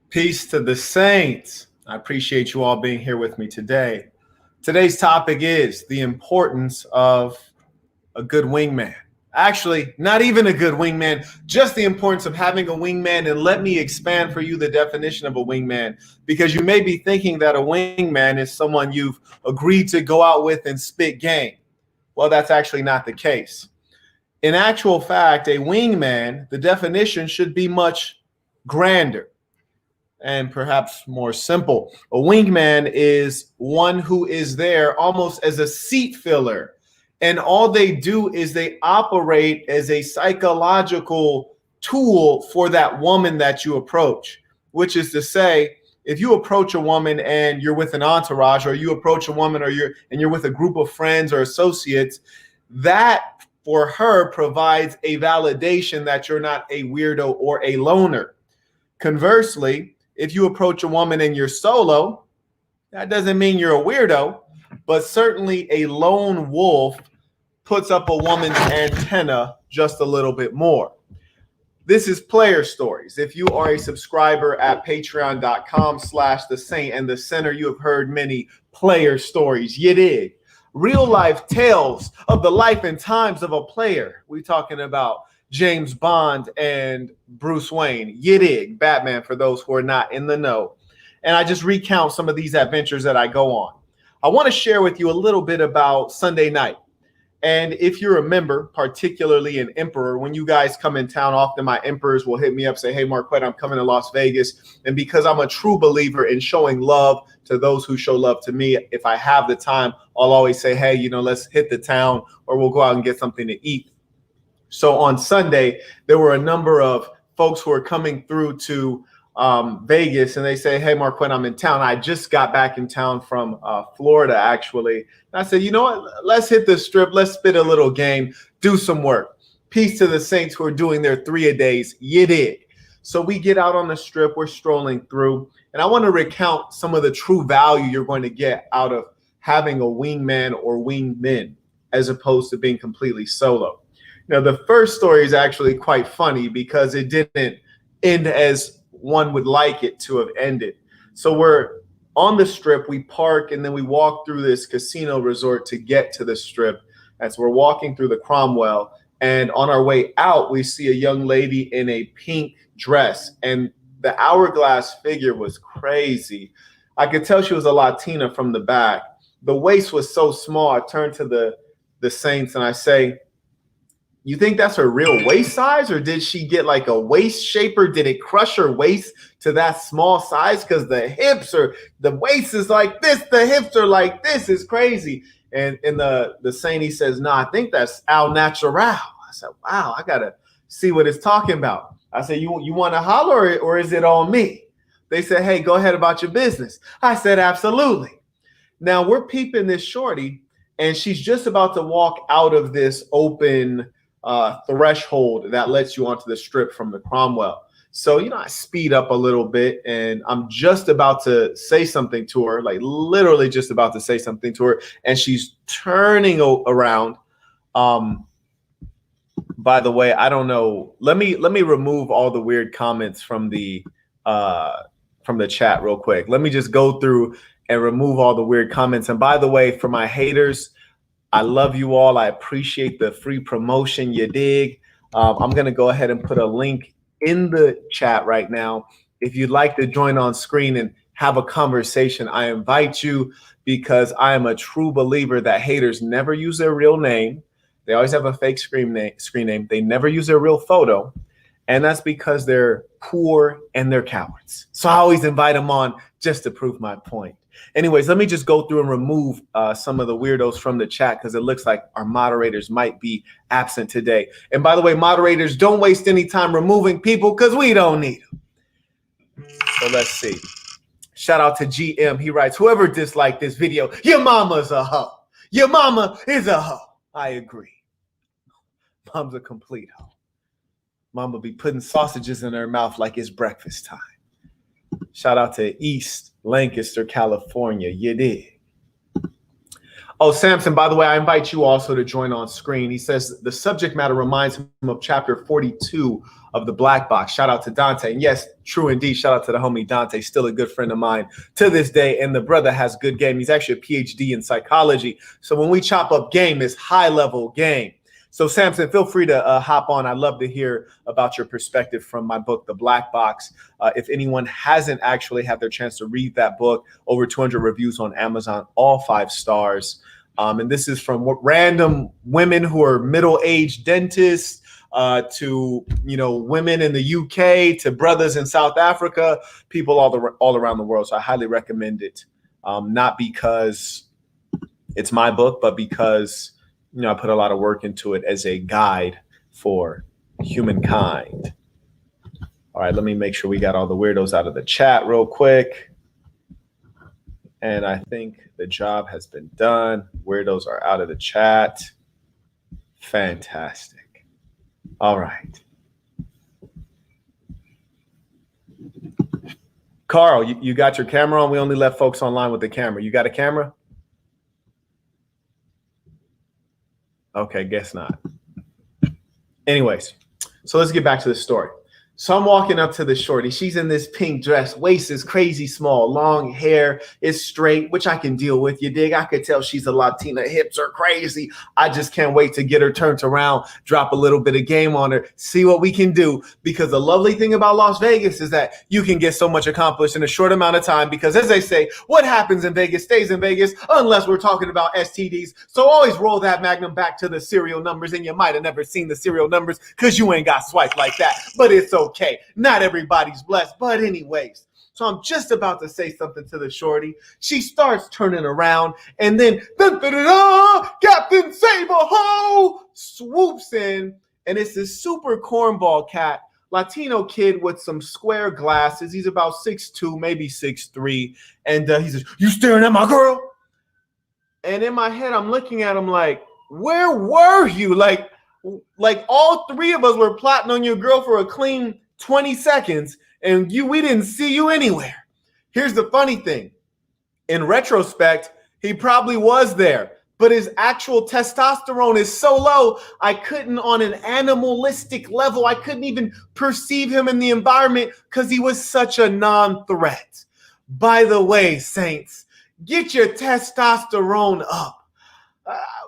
Peace to the saints. I appreciate you all being here with me today. Today's topic is the importance of a good wingman. Actually, not even a good wingman, just the importance of having a wingman. And let me expand for you the definition of a wingman, because you may be thinking that a wingman is someone you've agreed to go out with and spit game. Well, that's actually not the case. In actual fact, a wingman, the definition should be much grander and perhaps more simple. A wingman is one who is there almost as a seat filler. And all they do is they operate as a psychological tool for that woman that you approach, which is to say, if you approach a woman and you're with an entourage, or you approach a woman or you're with a group of friends or associates, that for her provides a validation that you're not a weirdo or a loner. Conversely, if you approach a woman and you're solo, that doesn't mean you're a weirdo, but certainly a lone wolf puts up a woman's antenna just a little bit more. This is Player Stories. If you are a subscriber at patreon.com/the Saint and the Center, you have heard many player stories. You dig? Real life tales of the life and times of a player. We're talking about James Bond and Bruce Wayne. You dig? Batman, for those who are not in the know. And I just recount some of these adventures that I go on. I want to share with you a little bit about Sunday night. And if you're a member, particularly an Emperor, when you guys come in town, often my Emperors will hit me up, say, hey, Marquette, I'm coming to Las Vegas. And because I'm a true believer in showing love to those who show love to me, if I have the time, I'll always say, hey, let's hit the town, or we'll go out and get something to eat. So on Sunday, there were a number of folks who are coming through to Vegas, and they say, hey, Marquette, I'm in town. I just got back in town from Florida, actually. And I said, you know what? Let's hit the strip. Let's spit a little game, do some work. Peace to the saints who are doing their 3-a-days. You dig? So we get out on the strip. We're strolling through. And I want to recount some of the true value you're going to get out of having a wingman or wingmen, as opposed to being completely solo. Now, the first story is actually quite funny because it didn't end as one would like it to have ended. So we're on the strip, we park, and then we walk through this casino resort to get to the strip. As we're walking through the Cromwell, and on our way out, we see a young lady in a pink dress, and the hourglass figure was crazy. I could tell she was a Latina from the back. The waist was so small. I turn to the saints and I say, you think that's her real waist size, or did she get like a waist shaper? Did it crush her waist to that small size? Because the waist is like this, the hips are like this. Is crazy. And the saint, he says, no, I think that's al natural. I said, wow, I gotta see what it's talking about. I said, you want to holler, or is it on me? They said, hey, go ahead about your business. I said, absolutely. Now we're peeping this shorty, and she's just about to walk out of this open threshold that lets you onto the strip from the Cromwell. So, I speed up a little bit, and I'm just about to say something to her, like literally just about to say something to her, and she's turning around. By the way, I don't know. Let me remove all the weird comments from the chat real quick. Let me just go through and remove all the weird comments. And by the way, for my haters, I love you all. I appreciate the free promotion. You dig? I'm going to go ahead and put a link in the chat right now. If you'd like to join on screen and have a conversation, I invite you, because I am a true believer that haters never use their real name. They always have a fake screen name. They never use their real photo. And that's because they're poor and they're cowards. So I always invite them on just to prove my point. Anyways, let me just go through and remove some of the weirdos from the chat, because it looks like our moderators might be absent today. And by the way, moderators, don't waste any time removing people, because we don't need them. So let's see. Shout out to GM. He writes, whoever disliked this video, your mama's a hoe. Your mama is a hoe. I agree. Mom's a complete hoe. Mama be putting sausages in her mouth like it's breakfast time. Shout out to East Lancaster, California. You dig? Oh, Samson, by the way, I invite you also to join on screen. He says the subject matter reminds him of chapter 42 of the Black Box. Shout out to Dante. And yes, true indeed. Shout out to the homie Dante, still a good friend of mine to this day. And the brother has good game. He's actually a PhD in psychology. So when we chop up game, it's high level game. So Samson, feel free to hop on. I'd love to hear about your perspective from my book, The Black Box. If anyone hasn't actually had their chance to read that book, over 200 reviews on Amazon, all 5 stars. And this is from random women who are middle-aged dentists to, women in the UK, to brothers in South Africa, people all around the world. So I highly recommend it, not because it's my book, but because I put a lot of work into it as a guide for humankind. All right, let me make sure we got all the weirdos out of the chat real quick. And I think the job has been done. Weirdos are out of the chat. Fantastic. All right. Carl, you got your camera on? We only let folks online with the camera. You got a camera? Okay, guess not. Anyways, so let's get back to the story. So I'm walking up to the shorty. She's in this pink dress. Waist is crazy small. Long hair is straight, which I can deal with. You dig? I could tell she's a Latina. Hips are crazy. I just can't wait to get her turned around, drop a little bit of game on her, see what we can do. Because the lovely thing about Las Vegas is that you can get so much accomplished in a short amount of time. Because as they say, what happens in Vegas stays in Vegas, unless we're talking about STDs. So always roll that Magnum back to the serial numbers. And you might have never seen the serial numbers because you ain't got swiped like that. But it's okay. Not everybody's blessed, but anyways. So I'm just about to say something to the shorty. She starts turning around, and then Captain Saberho swoops in, and it's this super cornball cat, Latino kid with some square glasses. He's about 6'2", maybe 6'3", and he says, "You staring at my girl?" And in my head, I'm looking at him like, where were you? Like all 3 of us were plotting on your girl for a clean 20 seconds, and we didn't see you anywhere. Here's the funny thing. In retrospect, he probably was there, but his actual testosterone is so low, I couldn't, on an animalistic level, I couldn't even perceive him in the environment because he was such a non-threat. By the way, Saints, get your testosterone up.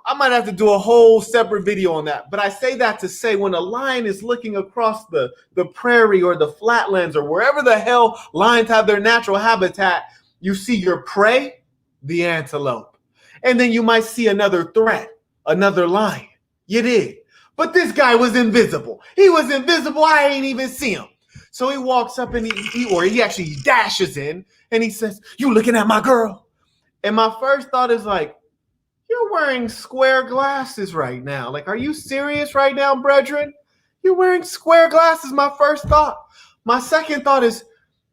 I might have to do a whole separate video on that. But I say that to say when a lion is looking across the prairie or the flatlands or wherever the hell lions have their natural habitat, you see your prey, the antelope. And then you might see another threat, another lion. You did. But this guy was invisible. He was invisible. I ain't even see him. So he walks up and he actually dashes in and he says, "You looking at my girl?" And my first thought is like, you're wearing square glasses right now. Like, are you serious right now, brethren? You're wearing square glasses, my first thought. My second thought is,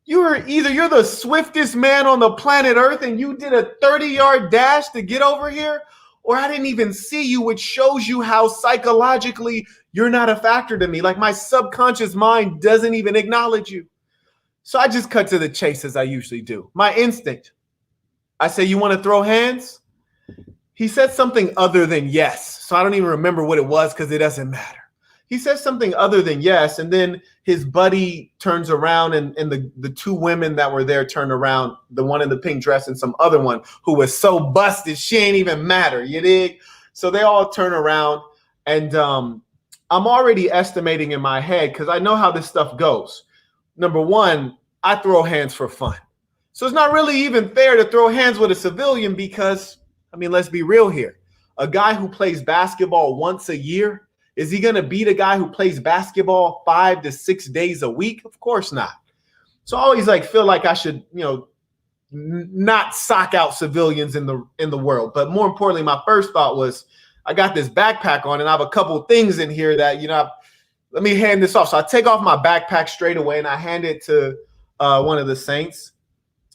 you're the swiftest man on the planet Earth and you did a 30-yard dash to get over here, or I didn't even see you, which shows you how psychologically you're not a factor to me. Like, my subconscious mind doesn't even acknowledge you. So I just cut to the chase as I usually do. My instinct. I say, "You want to throw hands?" He said something other than yes. So I don't even remember what it was because it doesn't matter. He says something other than yes. And then his buddy turns around and the 2 women that were there turn around, the one in the pink dress and some other one who was so busted, she ain't even matter. You dig? So they all turn around and I'm already estimating in my head because I know how this stuff goes. Number one, I throw hands for fun. So it's not really even fair to throw hands with a civilian because, I mean, let's be real here. A guy who plays basketball once a year, is he going to beat a guy who plays basketball 5 to 6 days a week? Of course not. So I always feel like I should, not sock out civilians in the world. But more importantly, my first thought was, I got this backpack on and I have a couple things in here that, let me hand this off. So I take off my backpack straight away and I hand it to one of the Saints.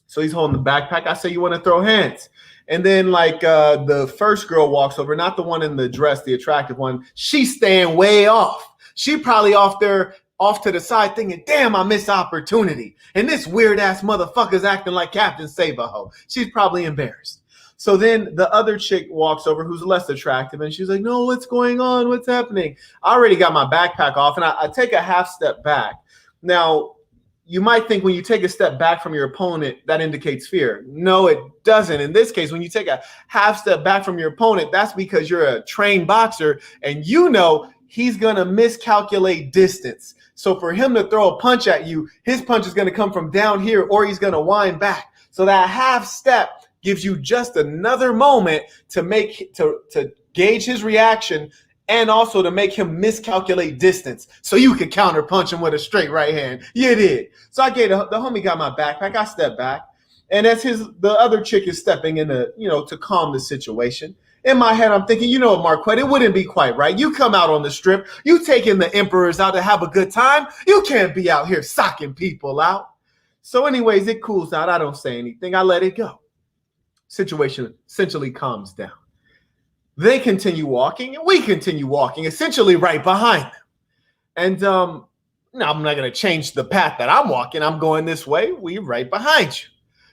So he's holding the backpack. I say, "You want to throw hands?" And then the first girl walks over, not the one in the dress, the attractive one. She's staying way off. She probably off to the side thinking, "Damn, I missed opportunity. And this weird ass motherfucker's acting like Captain Saberho." She's probably embarrassed. So then the other chick walks over who's less attractive, and she's like, no, what's going on? What's happening? I already got my backpack off, and I take a half step back. Now, you might think when you take a step back from your opponent, that indicates fear. No, it doesn't. In this case, when you take a half step back from your opponent, that's because you're a trained boxer and you know he's going to miscalculate distance. So for him to throw a punch at you, his punch is going to come from down here or he's going to wind back. So that half step gives you just another moment to gauge his reaction and also to make him miscalculate distance so you could counter punch him with a straight right hand. You did. So I gave the homie got my backpack. I stepped back. And as the other chick is stepping in to calm the situation, in my head, I'm thinking, Marquette, it wouldn't be quite right. You come out on the strip. You taking the emperors out to have a good time. You can't be out here socking people out. So anyways, it cools out. I don't say anything. I let it go. Situation essentially calms down. They continue walking, and we continue walking, essentially right behind them. And now I'm not going to change the path that I'm walking. I'm going this way. We're right behind you.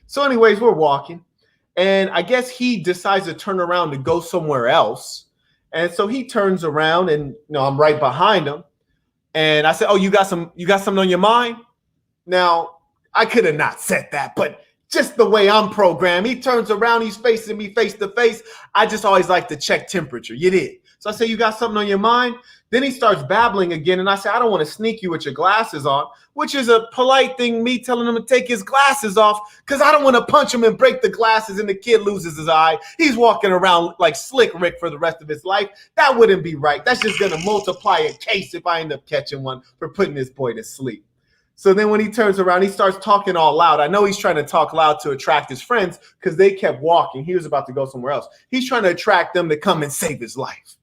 So anyways, we're walking. And I guess he decides to turn around to go somewhere else. And so he turns around, and I'm right behind him. And I said, oh, you got something on your mind? Now, I could have not said that, but just the way I'm programmed, he turns around, he's facing me face to face. I just always like to check temperature. You did. So I say, you got something on your mind? Then he starts babbling again. And I say, I don't want to sneak you with your glasses on, which is a polite thing, me telling him to take his glasses off because I don't want to punch him and break the glasses and the kid loses his eye. He's walking around like Slick Rick for the rest of his life. That wouldn't be right. That's just going to multiply a case if I end up catching one for putting this boy to sleep. So then when he turns around, he starts talking all loud. I know he's trying to talk loud to attract his friends because they kept walking. He was about to go somewhere else. He's trying to attract them to come and save his life.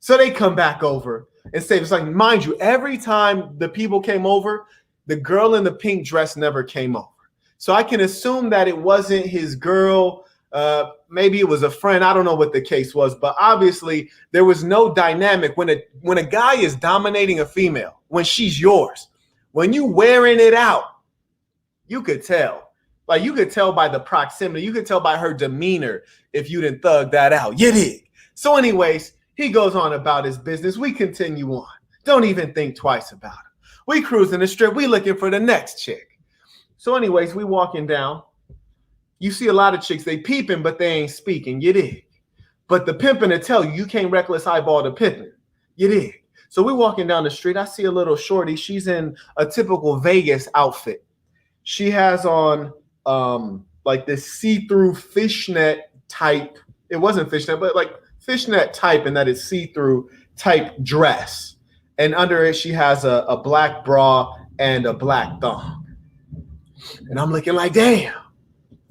So they come back over and save his life. Mind you, every time the people came over, the girl in the pink dress never came over. So I can assume that it wasn't his girl. Maybe it was a friend. I don't know what the case was, but obviously there was no dynamic. When a guy is dominating a female, when she's yours, when you wearing it out, you could tell. Like you could tell by the proximity. You could tell by her demeanor if you didn't thug that out. You did. So anyways, he goes on about his business. We continue on. Don't even think twice about it. We cruising the strip. We looking for the next chick. So anyways, we walking down. You see a lot of chicks. They peeping, but they ain't speaking. You dig. But the pimping to tell you, you can't reckless eyeball the pimping. You dig. So we're walking down the street. I see a little shorty. She's in a typical Vegas outfit. She has on like this see-through fishnet type. It wasn't fishnet, but like fishnet type, and that is see-through type dress. And under it, she has a black bra and a black thong. And I'm looking like, damn,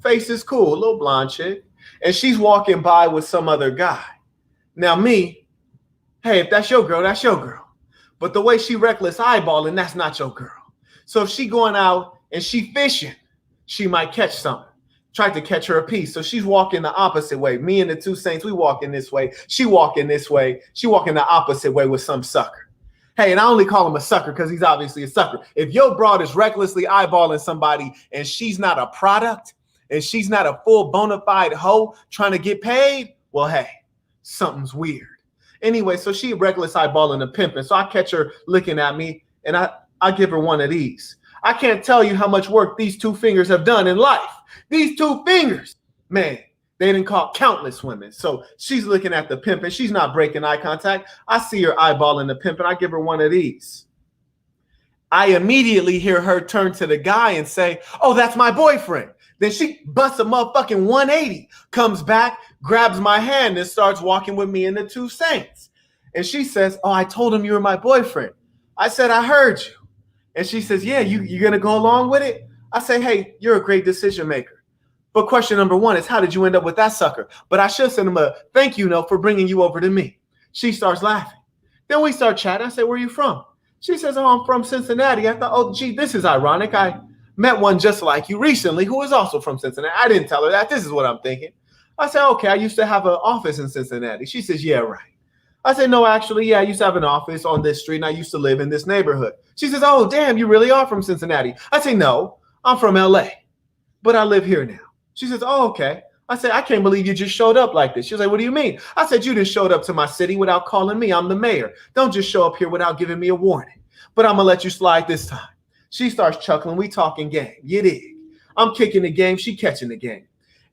face is cool, a little blonde chick. And she's walking by with some other guy. Now me, hey, if that's your girl, that's your girl. But the way she reckless eyeballing, that's not your girl. So if she going out and she fishing, she might catch something. Tried to catch her a piece. So she's walking the opposite way. Me and the two saints, we walking this way. She walking this way. She walking the opposite way with some sucker. Hey, and I only call him a sucker because he's obviously a sucker. If your broad is recklessly eyeballing somebody and she's not a product and she's not a full bona fide hoe trying to get paid, well, hey, something's weird. Anyway, so she reckless eyeballing the pimping. So I catch her looking at me and I give her one of these. I can't tell you how much work these two fingers have done in life. These two fingers, man, they didn't call countless women. So she's looking at the pimp and she's not breaking eye contact. I see her eyeballing the pimp and I give her one of these. I immediately hear her turn to the guy and say, oh, that's my boyfriend. Then she busts a motherfucking 180, comes back, grabs my hand and starts walking with me and the two saints. And she says, oh, I told him you were my boyfriend. I said, I heard you. And she says, yeah, you're going to go along with it? I say, hey, you're a great decision maker. But question number one is, how did you end up with that sucker? But I should send him a thank you note for bringing you over to me. She starts laughing. Then we start chatting. I say, where are you from? She says, oh, I'm from Cincinnati. I thought, oh, gee, this is ironic. I met one just like you recently who is also from Cincinnati. I didn't tell her that. This is what I'm thinking. I said, okay, I used to have an office in Cincinnati. She says, yeah, right. I said, no, actually, yeah, I used to have an office on this street and I used to live in this neighborhood. She says, oh, damn, you really are from Cincinnati. I say, no, I'm from LA, but I live here now. She says, oh, okay. I said, I can't believe you just showed up like this. She was like, what do you mean? I said, you just showed up to my city without calling me. I'm the mayor. Don't just show up here without giving me a warning. But I'm going to let you slide this time. She starts chuckling. We talking game. You dig? I'm kicking the game. She catching the game.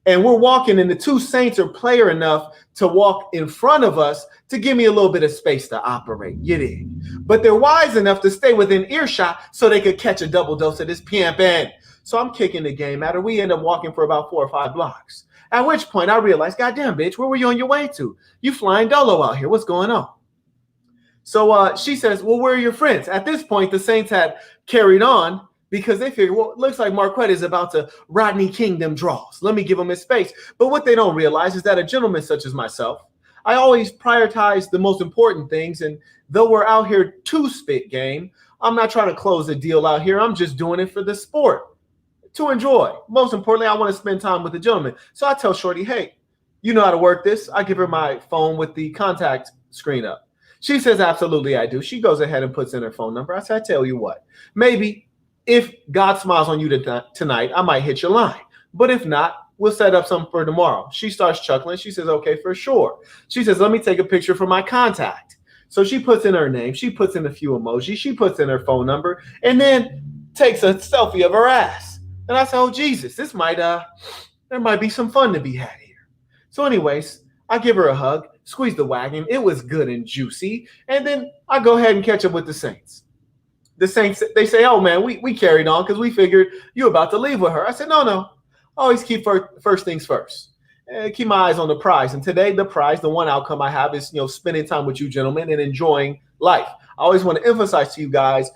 And we're walking, and the two Saints are player enough to walk in front of us to give me a little bit of space to operate. You dig? But they're wise enough to stay within earshot so they could catch a double dose of this pimpin'. So I'm kicking the game at her. We end up walking for about 4 or 5 blocks. At which point I realized, goddamn, bitch, where were you on your way to? You flying dolo out here. What's going on? So she says, well, where are your friends? At this point, the Saints had carried on because they figured, well, it looks like Marquette is about to Rodney King them draws. Let me give him his space. But what they don't realize is that a gentleman such as myself, I always prioritize the most important things. And though we're out here to spit game, I'm not trying to close a deal out here. I'm just doing it for the sport, to enjoy. Most importantly, I want to spend time with the gentleman. So I tell Shorty, hey, you know how to work this? I give her my phone with the contact screen up. She says, absolutely, I do. She goes ahead and puts in her phone number. I said, I tell you what, maybe if God smiles on you tonight, I might hit your line. But if not, we'll set up something for tomorrow. She starts chuckling. She says, okay, for sure. She says, let me take a picture for my contact. So she puts in her name. She puts in a few emojis. She puts in her phone number and then takes a selfie of her ass. And I said, oh, Jesus, there might be some fun to be had here. So anyways, I give her a hug, squeeze the wagon. It was good and juicy. And then I go ahead and catch up with the Saints. The Saints, they say, oh, man, we carried on because we figured you were about to leave with her. I said, no. Always keep first things first. Keep my eyes on the prize. And today, the prize, the one outcome I have is, spending time with you gentlemen and enjoying life. I always want to emphasize to you guys,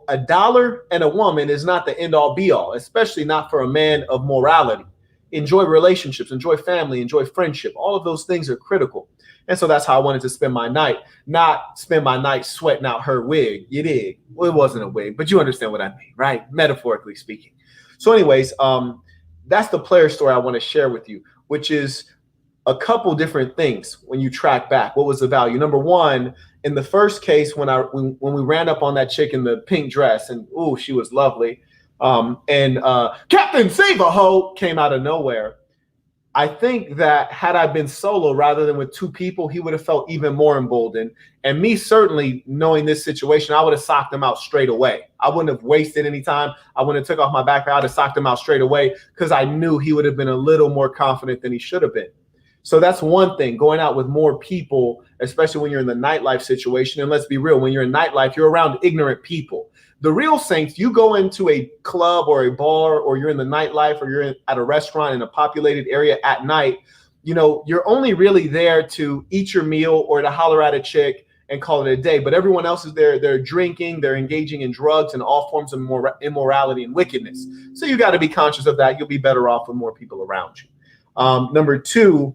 a dollar and a woman is not the end all be all, especially not for a man of morality. Enjoy relationships, enjoy family, enjoy friendship. All of those things are critical. And so that's how I wanted to spend my night, not spend my night sweating out her wig. You dig? Well, it wasn't a wig, but you understand what I mean, right? Metaphorically speaking. So anyways, that's the player story I want to share with you, which is a couple different things when you track back. What was the value? Number one, in the first case, when we ran up on that chick in the pink dress, and ooh, she was lovely. And Captain Save-A-Ho came out of nowhere. I think that had I been solo rather than with 2 people, he would have felt even more emboldened. And me certainly knowing this situation, I would have socked him out straight away. I wouldn't have wasted any time. I wouldn't have took off my backpack. I would have socked him out straight away because I knew he would have been a little more confident than he should have been. So that's one thing, going out with more people, especially when you're in the nightlife situation. And let's be real, when you're in nightlife, you're around ignorant people. The real Saints, you go into a club or a bar, or you're in the nightlife, or you're at a restaurant in a populated area at night, you're only really there to eat your meal or to holler at a chick and call it a day. But everyone else is there. They're drinking, they're engaging in drugs and all forms of immorality and wickedness. So you got to be conscious of that. You'll be better off with more people around you. Number 2,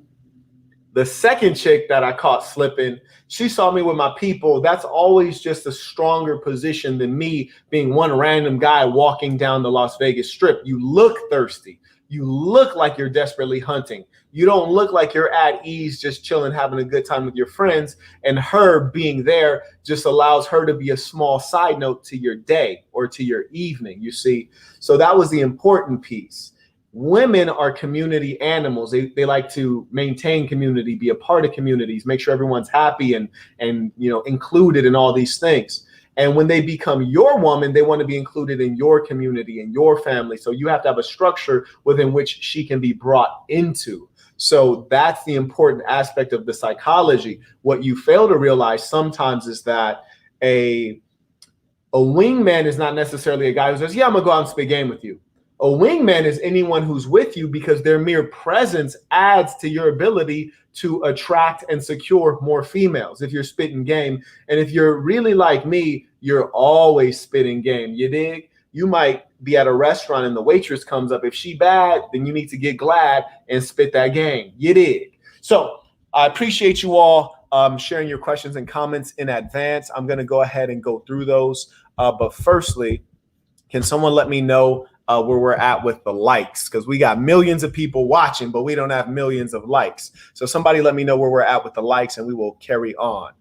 the second chick that I caught slipping, she saw me with my people. That's always just a stronger position than me being one random guy walking down the Las Vegas Strip. You look thirsty. You look like you're desperately hunting. You don't look like you're at ease, just chilling, having a good time with your friends. And her being there just allows her to be a small side note to your day or to your evening, you see. So that was the important piece. Women are community animals. They like to maintain community, be a part of communities, make sure everyone's happy and included in all these things. And when they become your woman, they want to be included in your community and your family. So you have to have a structure within which she can be brought into. So that's the important aspect of the psychology. What you fail to realize sometimes is that a wingman is not necessarily a guy who says, yeah, I'm gonna go out and spit game with you. A wingman is anyone who's with you because their mere presence adds to your ability to attract and secure more females if you're spitting game. And if you're really like me, you're always spitting game. You dig? You might be at a restaurant and the waitress comes up. If she bad, then you need to get glad and spit that game. You dig? So I appreciate you all sharing your questions and comments in advance. I'm going to go ahead and go through those. But firstly, can someone let me know where we're at with the likes? Because we got millions of people watching, but we don't have millions of likes. So somebody let me know where we're at with the likes and we will carry on.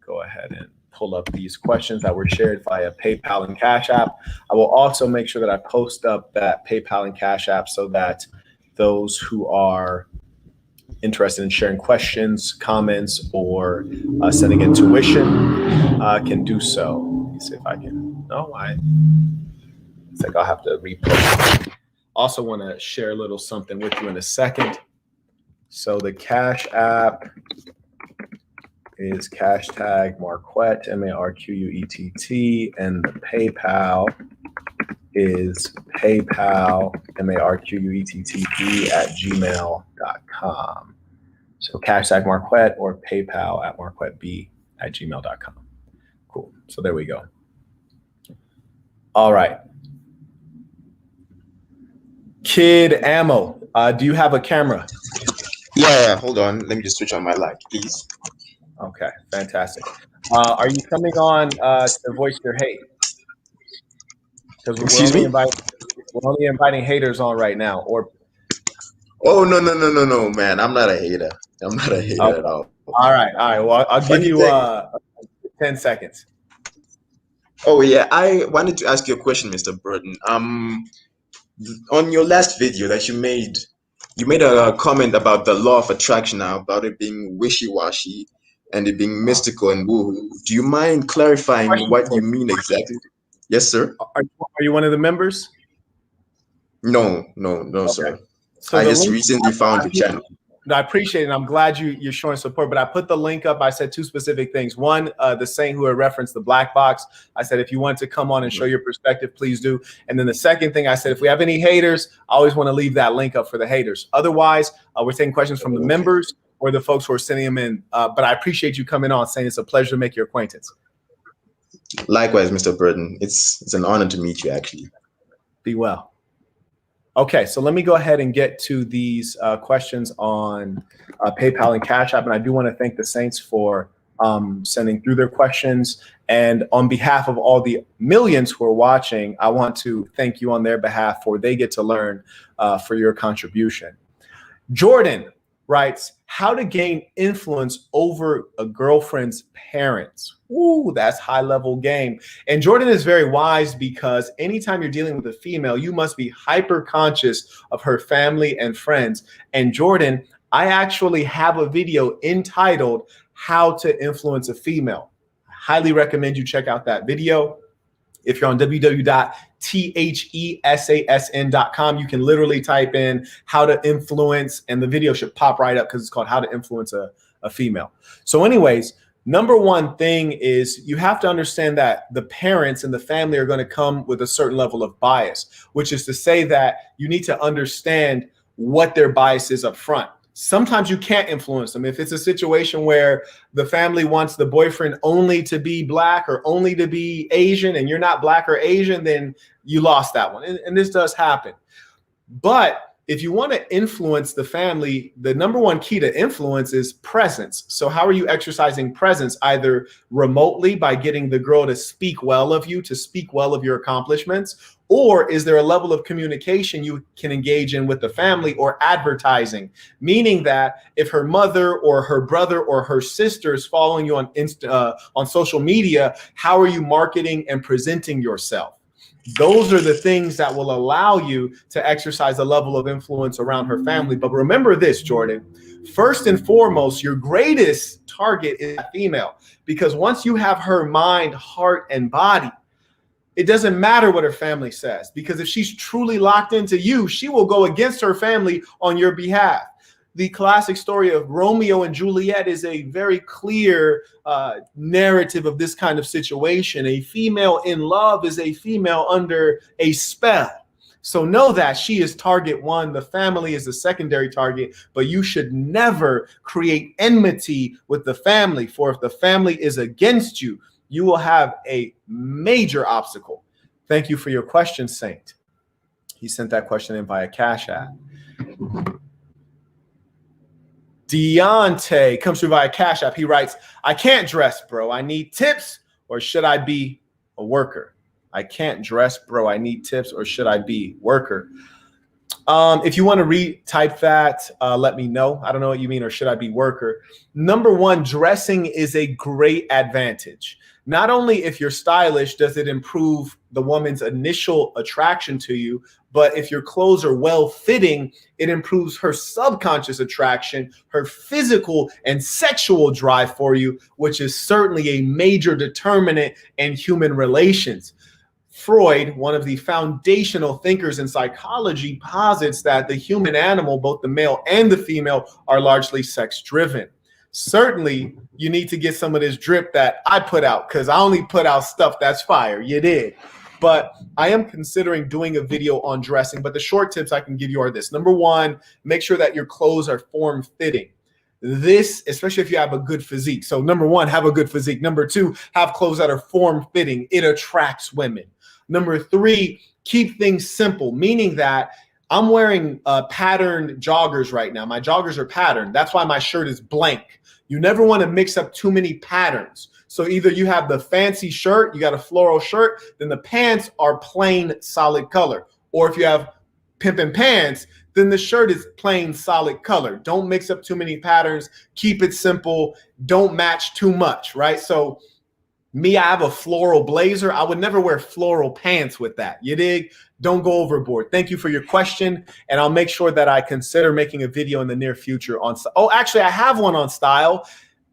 Go ahead and pull up these questions that were shared via PayPal and Cash App. I will also make sure that I post up that PayPal and Cash App so that those who are interested in sharing questions, comments, or sending in tuition can do so. Let me see if I can. No, I think I'll have to repost. Also want to share a little something with you in a second. So the Cash App is #Marquette, MARQUETT, and the PayPal is PayPal, MARQUETTB @gmail.com. So #Marquette or PayPal @MarquetteB@gmail.com. Cool. So there we go. All right. Kid Ammo, do you have a camera? Yeah, hold on. Let me just switch on my light, please. Okay, fantastic. Are you coming on to voice your hate? Because we're only inviting haters on right now. Or oh no, man! I'm not a hater. I'm not a hater at all. All right. Well, I'll give you 10 seconds. Oh yeah, I wanted to ask you a question, Mr. Burton. On your last video that you made a comment about the law of attraction now, about it being wishy-washy and it being mystical and woo. Do you mind clarifying what you mean exactly? Yes, sir. Are you one of the members? No, okay. Sir. So I just recently found your channel. No, I appreciate it. I'm glad you're showing support, but I put the link up. I said two specific things. One, the saint who had referenced the black box. I said, if you want to come on and show your perspective, please do. And then the second thing I said, if we have any haters, I always want to leave that link up for the haters. Otherwise, we're taking questions from the members or the folks who are sending them in. But I appreciate you coming on, saying it's a pleasure to make your acquaintance. Likewise, Mr. Burton. It's an honor to meet you, actually. Be well. Okay, so let me go ahead and get to these questions on PayPal and Cash App. And I do want to thank the Saints for sending through their questions. And on behalf of all the millions who are watching, I want to thank you on their behalf, for they get to learn for your contribution. Jordan writes, how to gain influence over a girlfriend's parents. Ooh, that's high level game. And Jordan is very wise, because anytime you're dealing with a female, you must be hyper conscious of her family and friends. And Jordan, I actually have a video entitled How to Influence a Female. I highly recommend you check out that video. If you're on www.thesasn.com, you can literally type in how to influence, and the video should pop right up, because it's called How to Influence a Female. So anyways, number one thing is you have to understand that the parents and the family are going to come with a certain level of bias, which is to say that you need to understand what their bias is up front. Sometimes you can't influence them. If it's a situation where the family wants the boyfriend only to be black or only to be Asian, and you're not black or Asian, then you lost that one. And this does happen. But if you want to influence the family, the number one key to influence is presence. So how are you exercising presence? Either remotely by getting the girl to speak well of you, to speak well of your accomplishments, or is there a level of communication you can engage in with the family, or advertising? Meaning that if her mother or her brother or her sister is following you on social media, how are you marketing and presenting yourself? Those are the things that will allow you to exercise a level of influence around her family. But remember this, Jordan, first and foremost, your greatest target is a female, because once you have her mind, heart, and body, it doesn't matter what her family says, because if she's truly locked into you, she will go against her family on your behalf. The classic story of Romeo and Juliet is a very clear narrative of this kind of situation. A female in love is a female under a spell. So know that she is target one. The family is a secondary target, but you should never create enmity with the family, for if the family is against you, you will have a major obstacle. Thank you for your question, Saint. He sent that question in via Cash App. Deontay comes through via Cash App. He writes, I can't dress, bro. I need tips, or should I be a worker? I can't dress, bro. I need tips, or should I be worker? If you want to retype that, let me know. I don't know what you mean, or should I be worker? Number one, dressing is a great advantage. Not only if you're stylish, does it improve the woman's initial attraction to you, but if your clothes are well fitting, it improves her subconscious attraction, her physical and sexual drive for you, which is certainly a major determinant in human relations. Freud, one of the foundational thinkers in psychology, posits that the human animal, both the male and the female, are largely sex driven. Certainly, you need to get some of this drip that I put out, because I only put out stuff that's fire. You did. But I am considering doing a video on dressing. But the short tips I can give you are this. Number one, make sure that your clothes are form fitting. This, especially if you have a good physique. So number one, have a good physique. Number two, have clothes that are form fitting. It attracts women. Number three, keep things simple, meaning that I'm wearing patterned joggers right now. My joggers are patterned. That's why my shirt is blank. You never want to mix up too many patterns. So either you have the fancy shirt, you got a floral shirt, then the pants are plain solid color. Or if you have pimpin' pants, then the shirt is plain solid color. Don't mix up too many patterns. Keep it simple. Don't match too much, right? So me, I have a floral blazer. I would never wear floral pants with that. You dig? Don't go overboard. Thank you for your question. And I'll make sure that I consider making a video in the near future on, oh, actually I have one on style.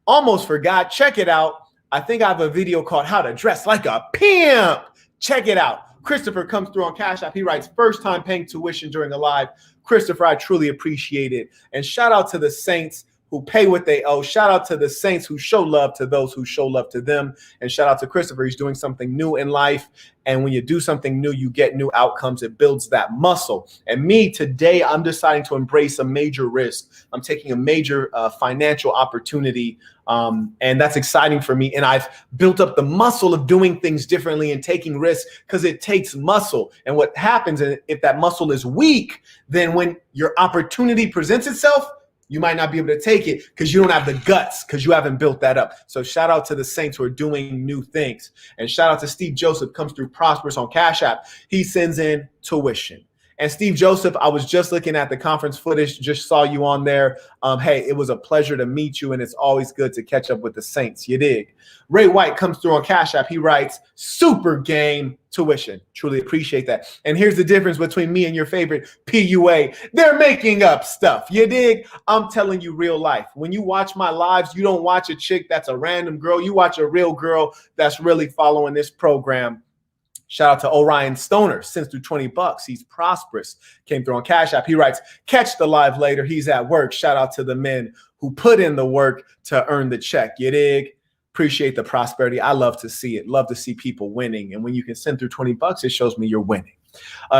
Almost forgot. Check it out. I think I have a video called How to Dress Like a Pimp. Check it out. Christopher comes through on Cash App. He writes, first time paying tuition during a live. Christopher, I truly appreciate it. And shout out to the Saints who pay what they owe. Shout out to the Saints who show love to those who show love to them. And shout out to Christopher. He's doing something new in life. And when you do something new, you get new outcomes. It builds that muscle. And me, today, I'm deciding to embrace a major risk. I'm taking a major financial opportunity. And that's exciting for me. And I've built up the muscle of doing things differently and taking risks because it takes muscle. And what happens if that muscle is weak, then when your opportunity presents itself, you might not be able to take it because you don't have the guts, because you haven't built that up. So shout out to the Saints who are doing new things. And shout out to Steve Joseph, comes through Prosperous on Cash App. He sends in tuition. And Steve Joseph, I was just looking at the conference footage, just saw you on there. Hey, it was a pleasure to meet you, and it's always good to catch up with the Saints. You dig? Ray White comes through on Cash App. He writes, super game tuition. Truly appreciate that. And here's the difference between me and your favorite PUA. They're making up stuff. You dig? I'm telling you real life. When you watch my lives, you don't watch a chick that's a random girl. You watch a real girl that's really following this program. Shout out to Orion Stoner, sends through $20. He's prosperous. Came through on Cash App. He writes, catch the live later. He's at work. Shout out to the men who put in the work to earn the check. You dig? Appreciate the prosperity. I love to see it. Love to see people winning. And when you can send through $20, it shows me you're winning.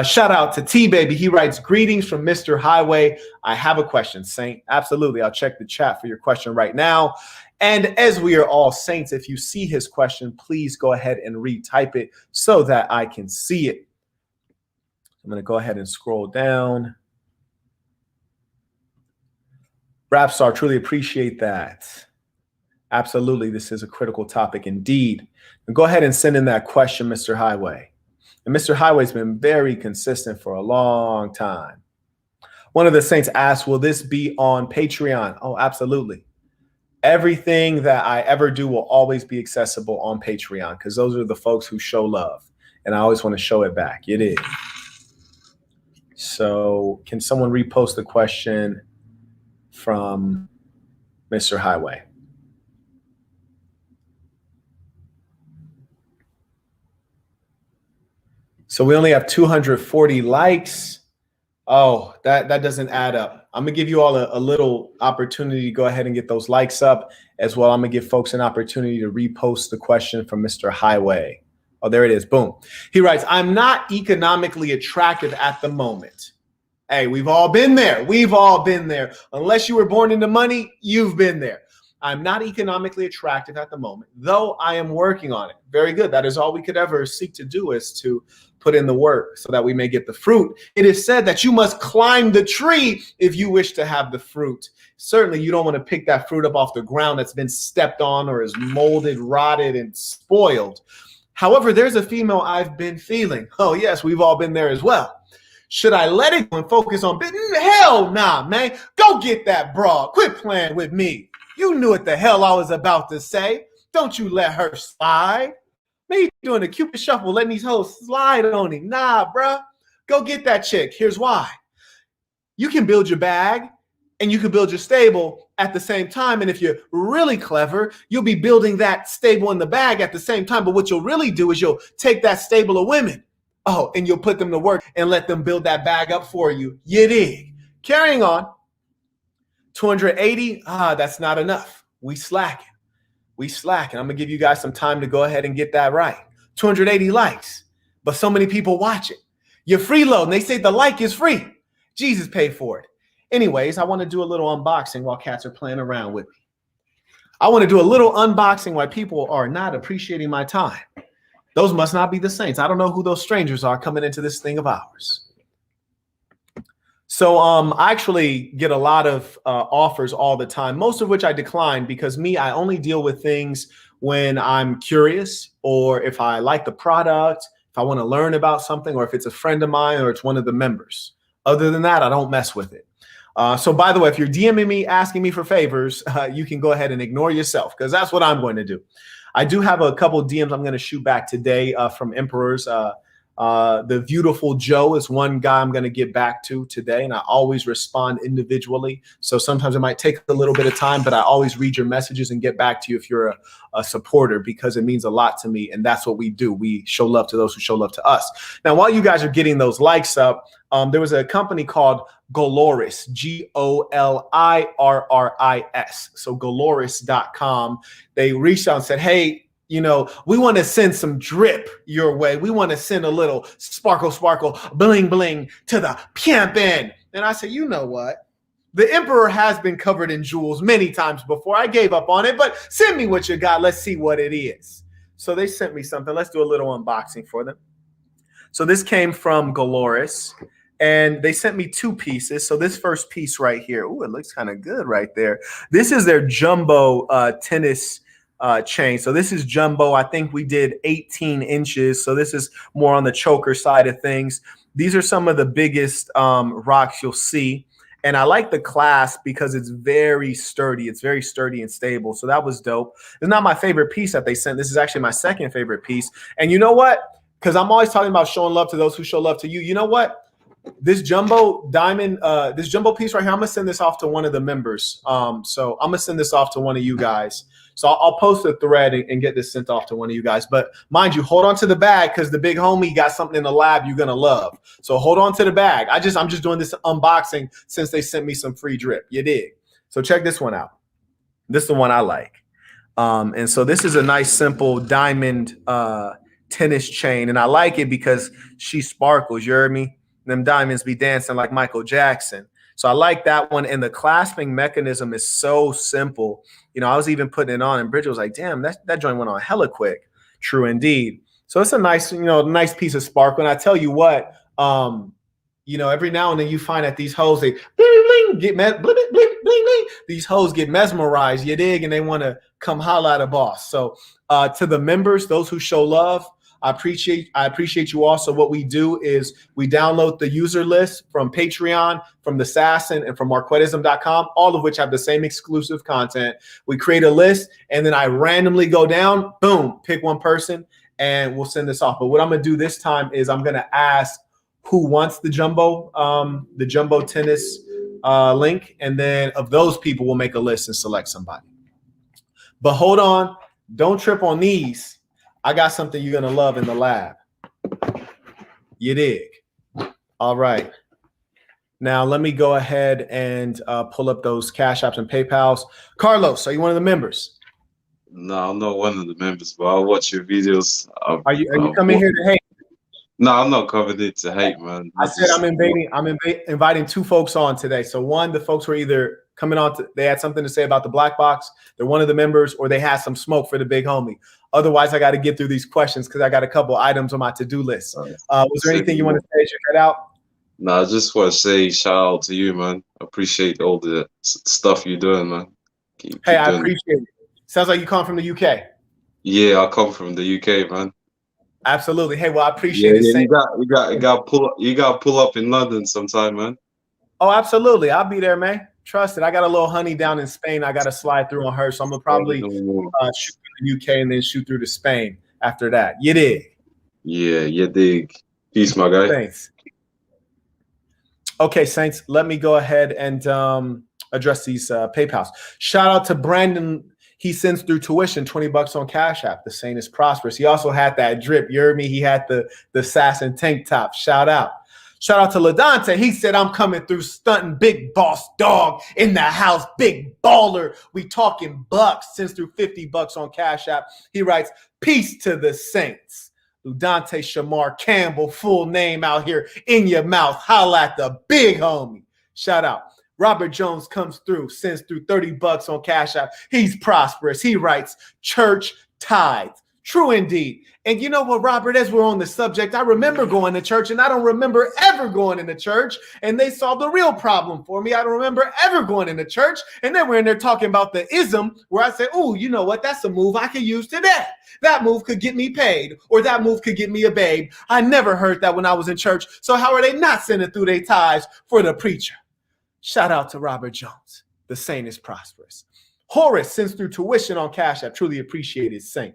Shout out to T-Baby. He writes, greetings from Mr. Highway. I have a question, Saint. Absolutely. I'll check the chat for your question right now. And as we are all Saints, if you see his question, please go ahead and retype it so that I can see it. I'm going to go ahead and scroll down. Rapstar, truly appreciate that. Absolutely. This is a critical topic indeed. And go ahead and send in that question, Mr. Highway. And Mr. Highway's been very consistent for a long time. One of the Saints asked, will this be on Patreon? Oh, absolutely. Everything that I ever do will always be accessible on Patreon because those are the folks who show love. And I always want to show it back. It is. So can someone repost the question from Mr. Highway? So we only have 240 likes. Oh, that doesn't add up. I'm going to give you all a little opportunity to go ahead and get those likes up as well. I'm going to give folks an opportunity to repost the question from Mr. Highway. Oh, there it is. Boom. He writes, I'm not economically attractive at the moment. Hey, we've all been there. We've all been there. Unless you were born into money, you've been there. I'm not economically attractive at the moment, though I am working on it. Very good. That is all we could ever seek to do, is to put in the work so that we may get the fruit. It is said that you must climb the tree if you wish to have the fruit. Certainly, you don't want to pick that fruit up off the ground that's been stepped on or is molded, rotted, and spoiled. However, there's a female I've been feeling. Oh, yes, we've all been there as well. Should I let it go and focus on business? Hell nah, man. Go get that broad. Quit playing with me. You knew what the hell I was about to say. Don't you let her slide. Me doing the Cupid shuffle, letting these hoes slide on him. Nah, bruh. Go get that chick. Here's why. You can build your bag and you can build your stable at the same time. And if you're really clever, you'll be building that stable in the bag at the same time. But what you'll really do is you'll take that stable of women, and you'll put them to work and let them build that bag up for you. You dig? Carrying on. 280, that's not enough. We slacking. I'm going to give you guys some time to go ahead and get that right. 280 likes, but so many people watch it. You're freeloading. They say the like is free. Jesus paid for it. Anyways, I want to do a little unboxing while cats are playing around with me. I want to do a little unboxing while people are not appreciating my time. Those must not be the saints. I don't know who those strangers are coming into this thing of ours. So I actually get a lot of offers all the time, most of which I decline because I only deal with things when I'm curious or if I like the product, if I want to learn about something, or if it's a friend of mine or it's one of the members. Other than that, I don't mess with it. So by the way, if you're DMing me, asking me for favors, you can go ahead and ignore yourself because that's what I'm going to do. I do have a couple of DMs I'm going to shoot back today from Emperors. The Beautiful Joe is one guy I'm going to get back to today, and I always respond individually. So sometimes it might take a little bit of time, but I always read your messages and get back to you if you're a supporter because it means a lot to me, and that's what we do. We show love to those who show love to us. Now, while you guys are getting those likes up, there was a company called Goloris, G-O-L-I-R-R-I-S. So Goloris.com. They reached out and said, hey, we want to send some drip your way. We want to send a little sparkle, bling, bling to the pimpin'. And I said, you know what? The Emperor has been covered in jewels many times before. I gave up on it, but send me what you got. Let's see what it is. So they sent me something. Let's do a little unboxing for them. So this came from Goloris, and they sent me two pieces. So this first piece right here, ooh, it looks kind of good right there. This is their jumbo tennis chain. So this is jumbo. I think we did 18 inches. So this is more on the choker side of things. These are some of the biggest rocks you'll see. And I like the clasp because it's very sturdy. It's very sturdy and stable. So that was dope. It's not my favorite piece that they sent. This is actually my second favorite piece. And you know what? Because I'm always talking about showing love to those who show love to you. You know what? This jumbo diamond, this jumbo piece right here, I'm going to send this off to one of the members. So I'm going to send this off to one of you guys. So I'll post a thread and get this sent off to one of you guys. But mind you, hold on to the bag because the big homie got something in the lab you're going to love. So hold on to the bag. I'm just doing this unboxing since they sent me some free drip. You dig? So check this one out. This is the one I like. And so this is a nice, simple diamond tennis chain. And I like it because she sparkles. You heard me? Them diamonds be dancing like Michael Jackson. So I like that one. And the clasping mechanism is so simple. I was even putting it on and Bridget was like, damn, that joint went on hella quick. True indeed. So it's a nice, nice piece of sparkle. And I tell you what, every now and then you find that these hoes, they bling, bling, get bling, bling, bling, bling. These hoes get mesmerized, you dig, and they want to come holla at a boss. So to the members, those who show love, I appreciate you all. So what we do is we download the user list from Patreon, from the Assassin, and from Marquettism.com, all of which have the same exclusive content. We create a list, and then I randomly go down, boom, pick one person, and we'll send this off. But what I'm going to do this time is I'm going to ask who wants the jumbo tennis link, and then of those people, we'll make a list and select somebody. But hold on, don't trip on these. I got something you're going to love in the lab. You dig? All right. Now, let me go ahead and pull up those Cash Apps and PayPals. Carlos, are you one of the members? No, I'm not one of the members, but I'll watch your videos. Are you coming here to hate? No, I'm not coming here to hate, man. I said I'm inviting two folks on today. So one, the folks were either coming on, they had something to say about the black box, they're one of the members, or they had some smoke for the big homie. Otherwise, I got to get through these questions because I got a couple items on my to-do list. Was there anything you want to say as you head out? No, I just want to say shout out to you, man. I appreciate all the stuff you're doing, man. Keep I appreciate it. Sounds like you come from the UK. Yeah, I come from the UK, man. Absolutely. Hey, well, I Yeah, appreciate it, yeah, Saint. you got pull up in London sometime, man. Oh, absolutely. I'll be there, man. Trust it. I got a little honey down in Spain. I got to slide through on her, so I'm gonna probably shoot through the UK and then shoot through to Spain after that. You dig? Yeah, you dig. Peace, my guy. Thanks. Okay, Saints, let me go ahead and address these PayPals. Shout out to Brandon. He sends through tuition, $20 on Cash App. The Saint is prosperous. He also had that drip. You heard me? He had the sass and tank top. Shout out. Shout out to LaDante. He said, I'm coming through stunting, big boss dog in the house, big baller. We talking bucks. Sends through $50 on Cash App. He writes, peace to the Saints. Ludante Shamar Campbell, full name out here in your mouth. Holla at the big homie. Shout out. Robert Jones comes through, sends through $30 on Cash App. He's prosperous. He writes, church tithes. True indeed. And you know what, Robert, as we're on the subject, I remember going to church and I don't remember ever going into church. And they solved the real problem for me. I don't remember ever going into church. And then we're in there talking about the ism where I say, oh, you know what? That's a move I could use today. That move could get me paid, or that move could get me a babe. I never heard that when I was in church. So how are they not sending through their tithes for the preacher? Shout out to Robert Jones. The Saint is prosperous. Horace sends through tuition on Cash App. Truly appreciated, Saint.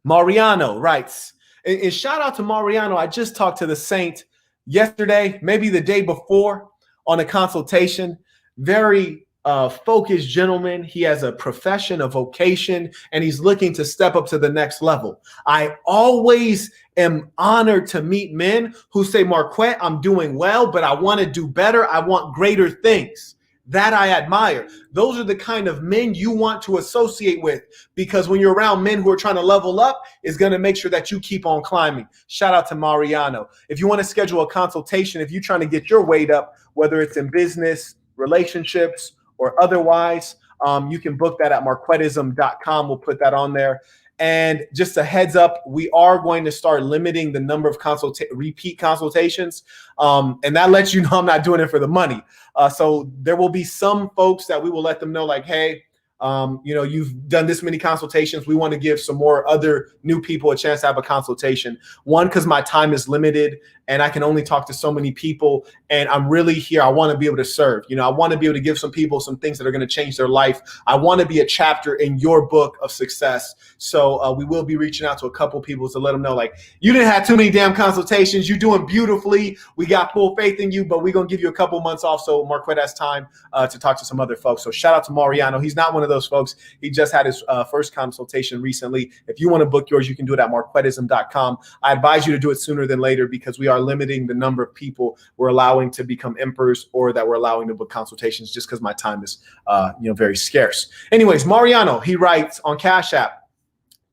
Mariano writes, and shout out to Mariano. I just talked to the Saint yesterday, maybe the day before, on a consultation. Very focused gentleman. He has a profession, a vocation, and he's looking to step up to the next level. I always am honored to meet men who say, Marquette, I'm doing well, but I want to do better. I want greater things. That I admire. Those are the kind of men you want to associate with, because when you're around men who are trying to level up, it's going to make sure that you keep on climbing. Shout out to Mariano. If you want to schedule a consultation, if you're trying to get your weight up, whether it's in business, relationships, or otherwise, you can book that at marquettism.com. We'll put that on there. And just a heads up, we are going to start limiting the number of repeat consultations. And that lets you know I'm not doing it for the money. So there will be some folks that we will let them know, like, hey, you've done this many consultations. We want to give some more other new people a chance to have a consultation. One, because my time is limited and I can only talk to so many people. And I'm really here. I want to be able to serve. I want to be able to give some people some things that are going to change their life. I want to be a chapter in your book of success. So we will be reaching out to a couple people to let them know, like, you didn't have too many damn consultations. You're doing beautifully. We got full faith in you, but we're going to give you a couple months off so Marquette has time to talk to some other folks. So shout out to Mariano. He's not one of those folks. He just had his first consultation recently. If you want to book yours, you can do it at marquettism.com. I advise you to do it sooner than later, because we are limiting the number of people we're allowing to become emperors, or that we're allowing to book consultations, just because my time is very scarce. Anyways, Mariano, he writes on Cash App,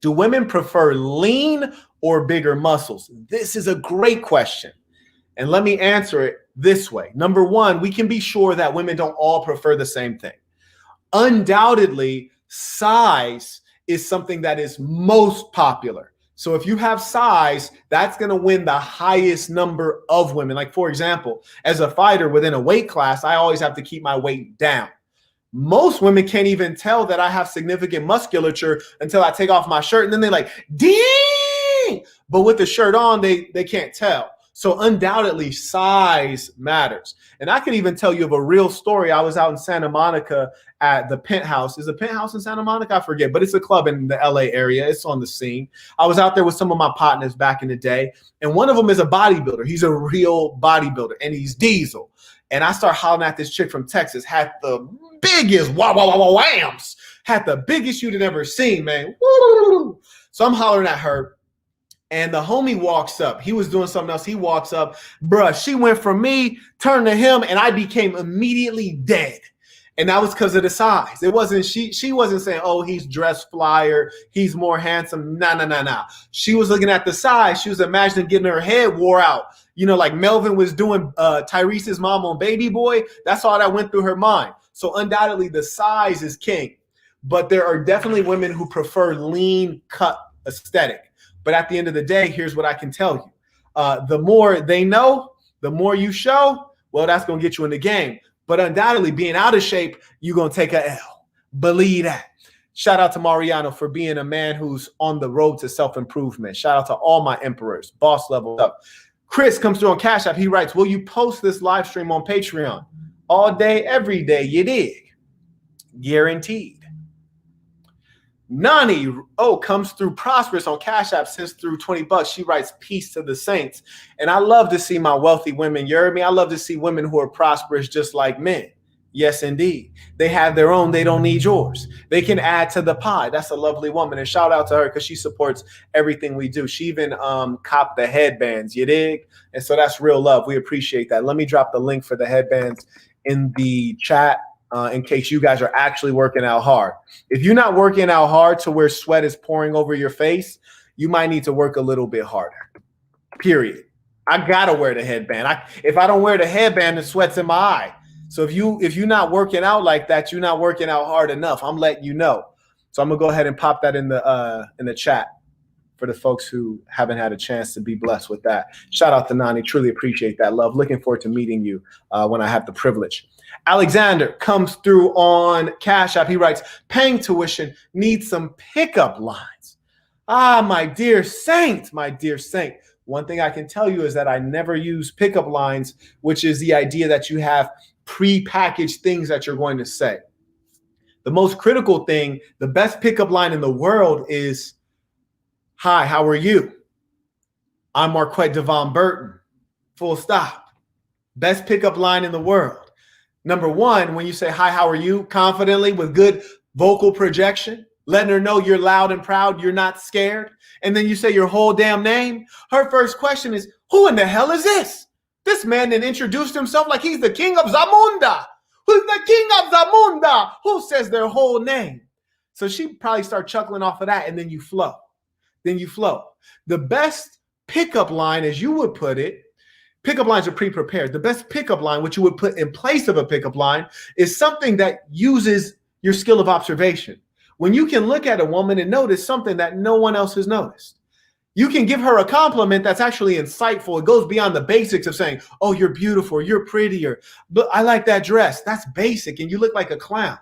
do women prefer lean or bigger muscles? This is a great question. And let me answer it this way. Number one, we can be sure that women don't all prefer the same thing. Undoubtedly, size is something that is most popular. So if you have size, that's going to win the highest number of women. Like, for example, as a fighter within a weight class, I always have to keep my weight down. Most women can't even tell that I have significant musculature until I take off my shirt, and then they're like, dang! But with the shirt on, they can't tell. So undoubtedly, size matters. And I can even tell you of a real story. I was out in Santa Monica at the Penthouse. Is the Penthouse in Santa Monica? I forget, but it's a club in the LA area. It's on the scene. I was out there with some of my partners back in the day, and one of them is a bodybuilder. He's a real bodybuilder, and he's diesel. And I start hollering at this chick from Texas, had the biggest whams, had the biggest you'd ever seen, man. Woo! So I'm hollering at her. And the homie walks up. He was doing something else. He walks up. Bruh, she went from me, turned to him, and I became immediately dead. And that was because of the size. It wasn't, she wasn't saying, oh, he's dressed flyer, he's more handsome. Nah. She was looking at the size. She was imagining getting her head wore out. Like Melvin was doing Tyrese's mom on Baby Boy. That's all that went through her mind. So undoubtedly, the size is king. But there are definitely women who prefer lean cut aesthetic. But at the end of the day, here's what I can tell you. The more they know, the more you show, well, that's going to get you in the game. But undoubtedly, being out of shape, you're going to take a L. Believe that. Shout out to Mariano for being a man who's on the road to self-improvement. Shout out to all my emperors, boss level up. Chris comes through on Cash App. He writes, will you post this live stream on Patreon? All day, every day, you dig. Guaranteed. Nani, comes through prosperous on Cash App, sends through 20 bucks. She writes, peace to the saints. And I love to see my wealthy women. You heard me? I love to see women who are prosperous just like men. Yes, indeed. They have their own. They don't need yours. They can add to the pie. That's a lovely woman. And shout out to her because she supports everything we do. She even copped the headbands, you dig? And so that's real love. We appreciate that. Let me drop the link for the headbands in the chat. In case you guys are actually working out hard. If you're not working out hard to where sweat is pouring over your face, you might need to work a little bit harder. Period. I gotta wear the headband. If I don't wear the headband, the sweat's in my eye. So if you're not working out like that, you're not working out hard enough. I'm letting you know. So I'm gonna go ahead and pop that in the chat for the folks who haven't had a chance to be blessed with that. Shout out to Nani. Truly appreciate that love. Looking forward to meeting you when I have the privilege. Alexander comes through on Cash App. He writes, paying tuition, needs some pickup lines. Ah, my dear saint, my dear saint. One thing I can tell you is that I never use pickup lines, which is the idea that you have pre-packaged things that you're going to say. The most critical thing, the best pickup line in the world is, hi, how are you? I'm Marquette Devon Burton. Full stop. Best pickup line in the world. Number one, when you say, hi, how are you? Confidently with good vocal projection, letting her know you're loud and proud, you're not scared. And then you say your whole damn name. Her first question is, who in the hell is this? This man then introduced himself like he's the king of Zamunda. Who's the king of Zamunda? Who says their whole name? So she probably start chuckling off of that, and then you flow. Then you flow. The best pickup line, as you would put it, pickup lines are pre-prepared. The best pickup line, which you would put in place of a pickup line, is something that uses your skill of observation. When you can look at a woman and notice something that no one else has noticed. You can give her a compliment that's actually insightful. It goes beyond the basics of saying, oh, you're beautiful, you're prettier, but I like that dress. That's basic, and you look like a clown.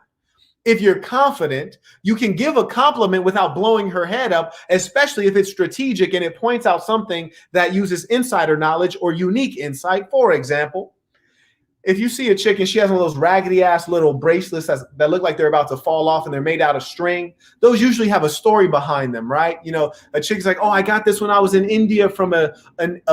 If you're confident, you can give a compliment without blowing her head up, especially if it's strategic and it points out something that uses insider knowledge or unique insight. For example, if you see a chick and she has one of those raggedy ass little bracelets that look like they're about to fall off and they're made out of string, those usually have a story behind them, right? You know, a chick's like, oh, I got this when I was in India from a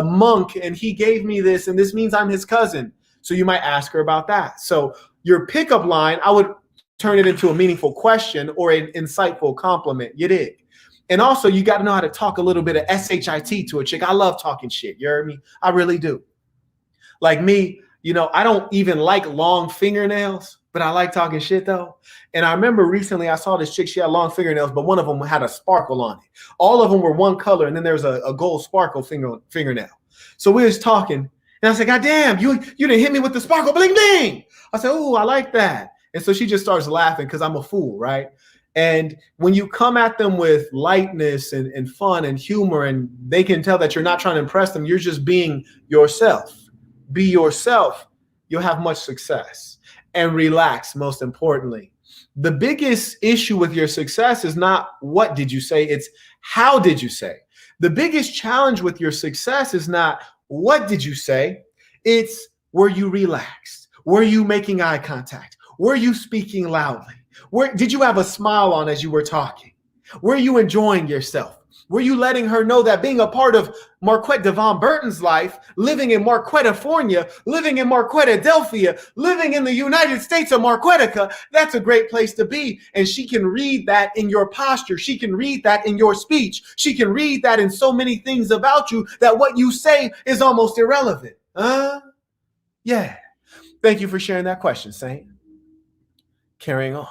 monk and he gave me this and this means I'm his cousin. So you might ask her about that. So your pickup line, I would turn it into a meaningful question or an insightful compliment. You dig? And also, you got to know how to talk a little bit of SHIT to a chick. I love talking shit. You heard me? I really do. Like me, you know, I don't even like long fingernails, but I like talking shit though. And I remember recently I saw this chick, she had long fingernails, but one of them had a sparkle on it. All of them were one color, and then there's a gold sparkle fingernail. So we was talking, and I said, God damn, you didn't hit me with the sparkle, bling, bling. I said, oh, I like that. And so she just starts laughing because I'm a fool, right? And when you come at them with lightness and fun and humor, and they can tell that you're not trying to impress them, you're just being yourself. Be yourself. You'll have much success. And relax, most importantly. The biggest issue with your success is not what did you say, it's how did you say. The biggest challenge with your success is not what did you say, it's were you relaxed? Were you making eye contact? Were you speaking loudly? Did you have a smile on as you were talking? Were you enjoying yourself? Were you letting her know that being a part of Marquette Devon Burton's life, living in Marquettefornia, living in Marquettadelphia, living in the United States of Marquetica, that's a great place to be. And she can read that in your posture. She can read that in your speech. She can read that in so many things about you that what you say is almost irrelevant. Yeah. Thank you for sharing that question, Saint. Carrying on.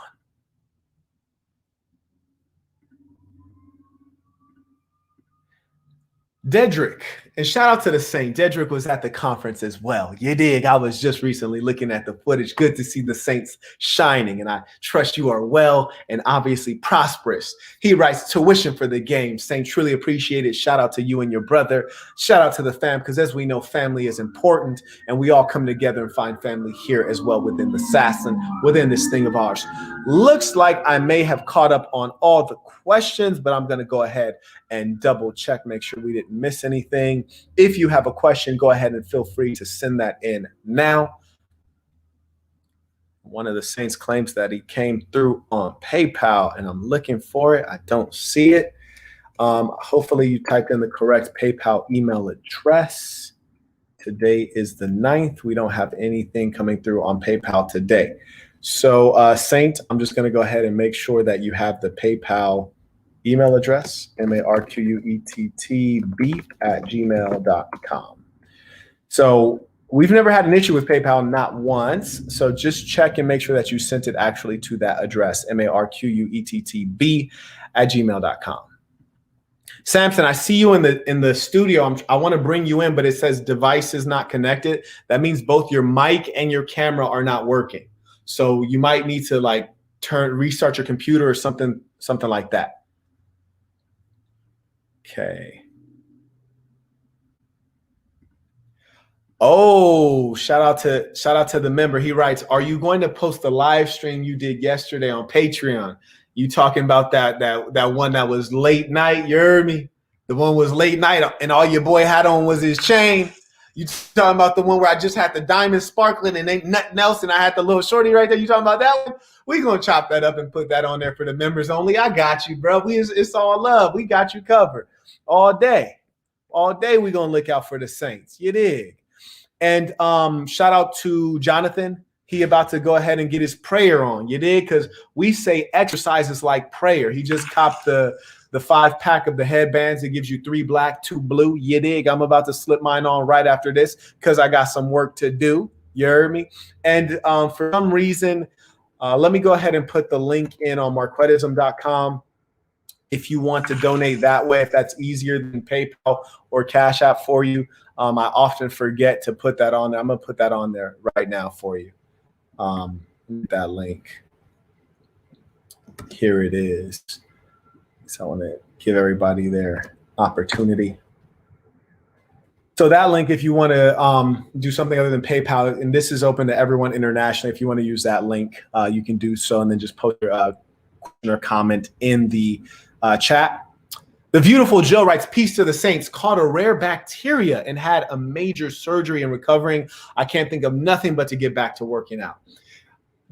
Dedrick And shout out to the Saint. Dedrick was at the conference as well. You dig? I was just recently looking at the footage. Good to see the Saints shining, and I trust you are well and obviously prosperous. He writes, tuition for the game. Saint, truly appreciate it. Shout out to you and your brother. Shout out to the fam, because as we know, family is important, and we all come together and find family here as well within the Assassin, within this thing of ours. Looks like I may have caught up on all the questions, but I'm going to go ahead and double check, make sure we didn't miss anything. If you have a question, go ahead and feel free to send that in now. One of the Saints claims that he came through on PayPal, and I'm looking for it. I don't see it. Hopefully you typed in the correct PayPal email address. Today is the 9th. We don't have anything coming through on PayPal today. So Saint, I'm just going to go ahead and make sure that you have the PayPal email address, marquettb@gmail.com. So we've never had an issue with PayPal, not once. So just check and make sure that you sent it actually to that address, marquettb@gmail.com. Samson, I see you in the studio. I want to bring you in, but it says device is not connected. That means both your mic and your camera are not working. So you might need to like restart your computer or something like that. Okay. Oh, shout out to the member. He writes, are you going to post the live stream you did yesterday on Patreon? You talking about that one that was late night, you heard me? The one was late night and all your boy had on was his chain. You talking about the one where I just had the diamond sparkling and ain't nothing else and I had the little shorty right there? You talking about that one? We gonna chop that up and put that on there for the members only. I got you, bro. It's all love. We got you covered all day. All day we gonna look out for the Saints. You dig? And shout out to Jonathan. He about to go ahead and get his prayer on. You dig? Because we say exercise is like prayer. He just copped the 5-pack of the headbands. It gives you 3 black, 2 blue. You dig? I'm about to slip mine on right after this because I got some work to do. You heard me? And for some reason, let me go ahead and put the link in on marquettism.com. If you want to donate that way, if that's easier than PayPal or Cash App for you. I often forget to put that on there. I'm going to put that on there right now for you. That link. Here it is. So I want to give everybody their opportunity. So that link, if you want to do something other than PayPal, and this is open to everyone internationally, if you want to use that link, you can do so, and then just post your question or comment in the chat. The beautiful Joe writes, peace to the Saints, caught a rare bacteria and had a major surgery and recovering. I can't think of nothing but to get back to working out.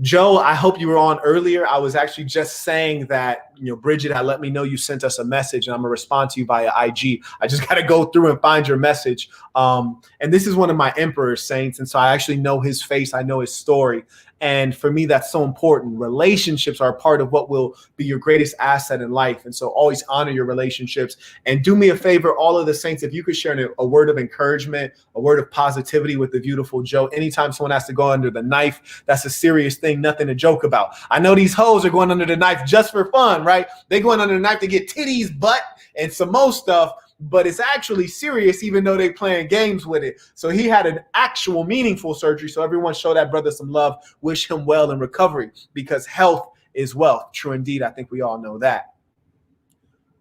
Joe, I hope you were on earlier. I was actually just saying that, Bridget had let me know you sent us a message, and I'm going to respond to you via IG. I just got to go through and find your message. And this is one of my Emperor Saints, and so I actually know his face. I know his story. And for me, that's so important. Relationships are a part of what will be your greatest asset in life. And so always honor your relationships. And do me a favor, all of the Saints, if you could share a word of encouragement, a word of positivity with the beautiful Joe. Anytime someone has to go under the knife, that's a serious thing, nothing to joke about. I know these hoes are going under the knife just for fun, right? They going under the knife to get titties, butt, and some more stuff. But it's actually serious, even though they playing games with it. So he had an actual meaningful surgery. So everyone show that brother some love. Wish him well in recovery, because health is wealth. True indeed. I think we all know that.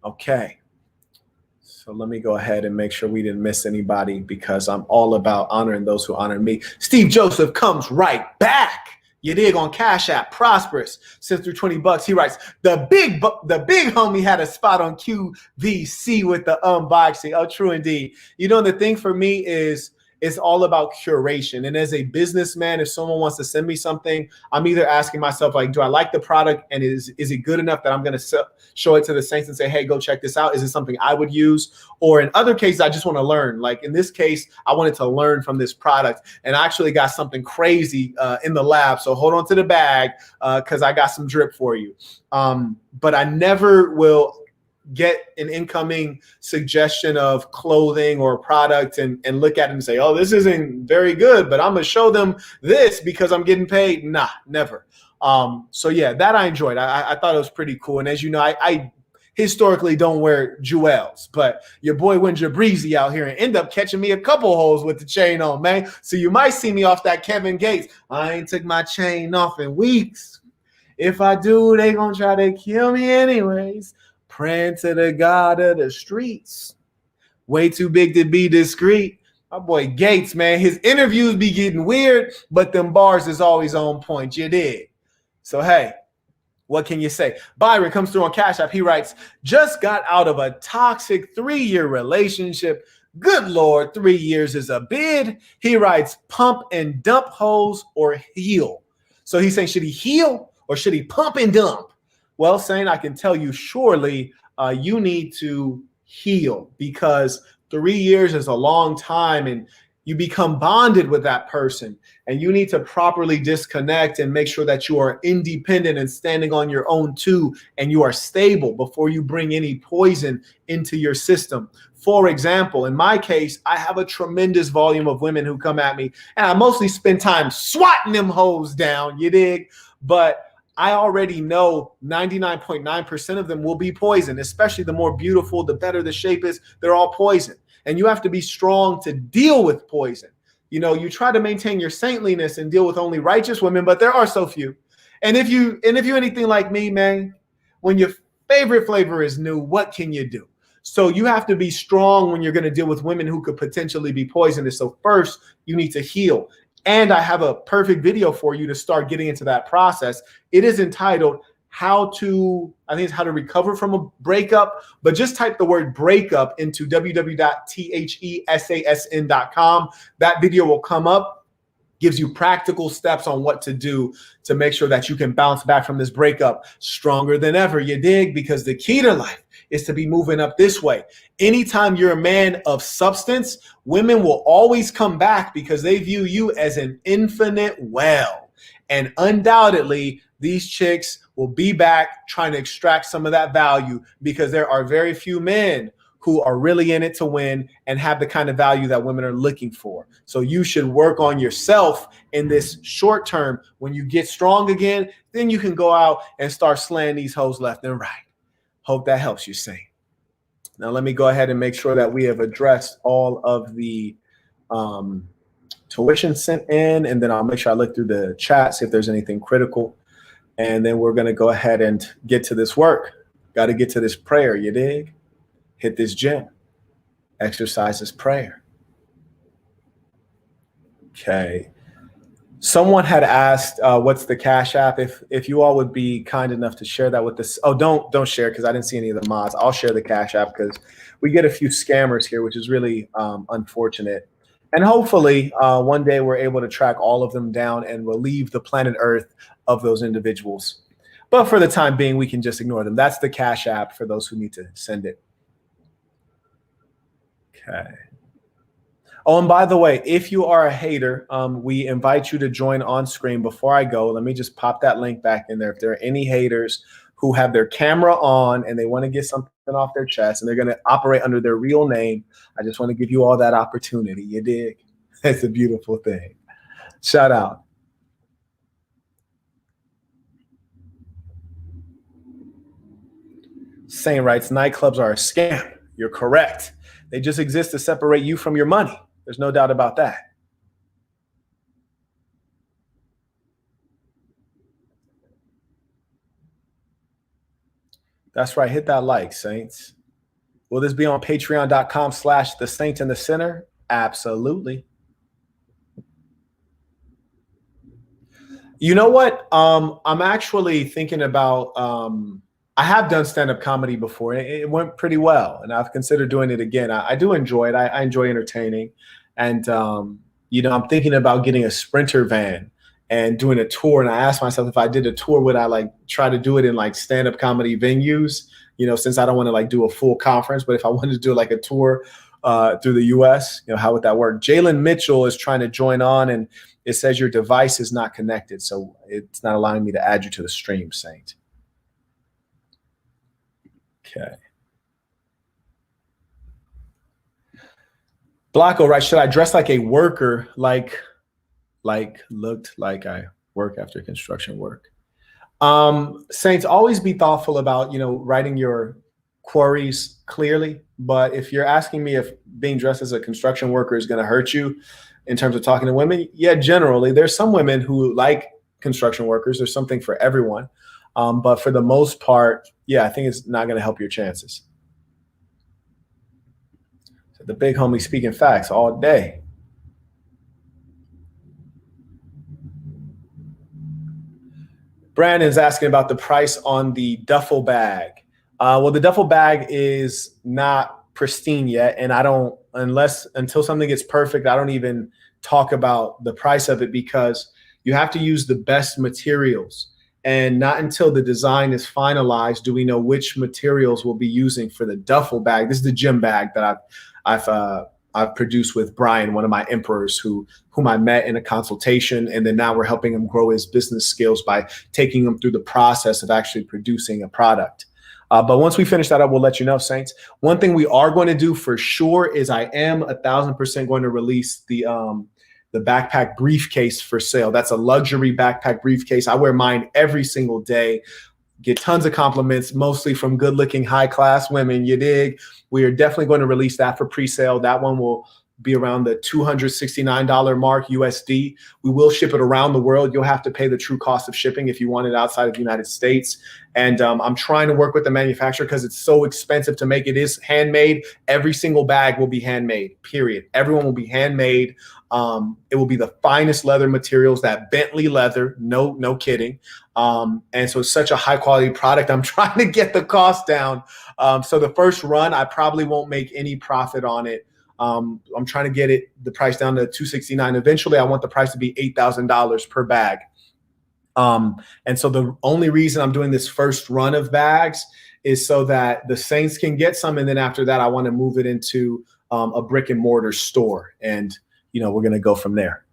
Okay. So let me go ahead and make sure we didn't miss anybody, because I'm all about honoring those who honor me. Steve Joseph comes right back. You dig? On Cash App, Prosperous, sent through $20. He writes, the big homie had a spot on QVC with the unboxing. Oh, true indeed. The thing for me is it's all about curation. And as a businessman, if someone wants to send me something, I'm either asking myself, like, do I like the product, and is it good enough that I'm going to show it to the Saints and say, hey, go check this out? Is it something I would use? Or in other cases, I just want to learn. Like in this case, I wanted to learn from this product, and I actually got something crazy in the lab. So hold on to the bag because I got some drip for you. But I never will get an incoming suggestion of clothing or product and look at it and say, oh, this isn't very good, but I'm going to show them this because I'm getting paid. Nah, never. So yeah, that I enjoyed. I thought it was pretty cool. And as you know, I historically don't wear jewels, but your boy went Jabrizi out here and end up catching me a couple holes with the chain on, man. So you might see me off that Kevin Gates. I ain't took my chain off in weeks. If I do, they gonna try to kill me anyways. Praying to the God of the streets. Way too big to be discreet. My boy Gates, man, his interviews be getting weird, but them bars is always on point. You dig? So, hey, what can you say? Byron comes through on Cash App. He writes, just got out of a toxic 3-year relationship. Good Lord, 3 years is a bid. He writes, pump and dump hoes or heal. So he's saying, should he heal or should he pump and dump? Well, Saint, I can tell you surely you need to heal, because 3 years is a long time and you become bonded with that person, and you need to properly disconnect and make sure that you are independent and standing on your own too, and you are stable before you bring any poison into your system. For example, in my case, I have a tremendous volume of women who come at me, and I mostly spend time swatting them hoes down, you dig? But I already know 99.9% of them will be poison, especially the more beautiful, the better the shape is, they're all poison. And you have to be strong to deal with poison. You know, you try to maintain your saintliness and deal with only righteous women, but there are so few. And if you anything like me, man, when your favorite flavor is new, what can you do? So you have to be strong when you're going to deal with women who could potentially be poisonous. So first, you need to heal. And I have a perfect video for you to start getting into that process. It is entitled how to recover from a breakup, but just type the word breakup into www.thesasn.com. That video will come up, gives you practical steps on what to do to make sure that you can bounce back from this breakup stronger than ever. You dig? Because the key to life is to be moving up this way. Anytime you're a man of substance, women will always come back because they view you as an infinite well. And undoubtedly, these chicks will be back trying to extract some of that value, because there are very few men who are really in it to win and have the kind of value that women are looking for. So you should work on yourself in this short term. When you get strong again, then you can go out and start slaying these hoes left and right. Hope that helps you, Saint. Now let me go ahead and make sure that we have addressed all of the tuition sent in, and then I'll make sure I look through the chat, see if there's anything critical. And then we're going to go ahead and get to this work. Got to get to this prayer, you dig? Hit this gym. Exercise this prayer. Okay. Someone had asked, what's the Cash App? If you all would be kind enough to share that with us. Oh, don't share, because I didn't see any of the mods. I'll share the Cash App because we get a few scammers here, which is really unfortunate. And hopefully one day we're able to track all of them down and relieve the planet Earth of those individuals. But for the time being, we can just ignore them. That's the Cash App for those who need to send it. Okay. Oh, and by the way, if you are a hater, we invite you to join on screen. Before I go, let me just pop that link back in there. If there are any haters who have their camera on and they want to get something off their chest and they're going to operate under their real name, I just want to give you all that opportunity. You dig? It's a beautiful thing. Shout out. Saint writes, nightclubs are a scam. You're correct. They just exist to separate you from your money. There's no doubt about that. That's right. Hit that like, Saints. Will this be on patreon.com/the Saint in the Center? Absolutely. You know what? I'm actually thinking about, I have done stand-up comedy before, and it went pretty well, and I've considered doing it again. I do enjoy it. I enjoy entertaining. And, you know, I'm thinking about getting a Sprinter van and doing a tour. And I asked myself, if I did a tour, would I like try to do it in like stand-up comedy venues, you know, since I don't want to like do a full conference, but if I wanted to do like a tour through the US, you know, how would that work? Jalen Mitchell is trying to join on, and it says your device is not connected. So it's not allowing me to add you to the stream, Saint. Okay. Blocko writes, should I dress like a worker, like looked like I work after construction work? Saints, always be thoughtful about, you know, writing your queries clearly. But if you're asking me if being dressed as a construction worker is going to hurt you in terms of talking to women, yeah, generally. There's some women who like construction workers. There's something for everyone. But for the most part, yeah, I think it's not going to help your chances. So the big homie speaking facts all day. Brandon's asking about the price on the duffel bag. Well, the duffel bag is not pristine yet, and I don't until something gets perfect, I don't even talk about the price of it because you have to use the best materials. And not until the design is finalized do we know which materials we'll be using for the duffel bag. This is the gym bag that I've produced with Brian, one of my emperors, whom I met in a consultation, and then now we're helping him grow his business skills by taking him through the process of actually producing a product. But once we finish that up, we'll let you know, Saints. One thing we are going to do for sure is I am 1,000% going to release the backpack briefcase for sale. That's a luxury backpack briefcase. I wear mine every single day. Get tons of compliments, mostly from good-looking, high-class women. You dig? We are definitely going to release that for pre-sale. That one will be around the $269 mark USD. We will ship it around the world. You'll have to pay the true cost of shipping if you want it outside of the United States. And I'm trying to work with the manufacturer because it's so expensive to make. It is handmade. Every single bag will be handmade, period. Everyone will be handmade. It will be the finest leather materials, that Bentley leather, no kidding. And so it's such a high quality product. I'm trying to get the cost down. So the first run, I probably won't make any profit on it. I'm trying to get the price down to $269. Eventually, I want the price to be $8,000 per bag. And so the only reason I'm doing this first run of bags is so that the Saints can get some. And then after that, I want to move it into a brick and mortar store. And, we're going to go from there.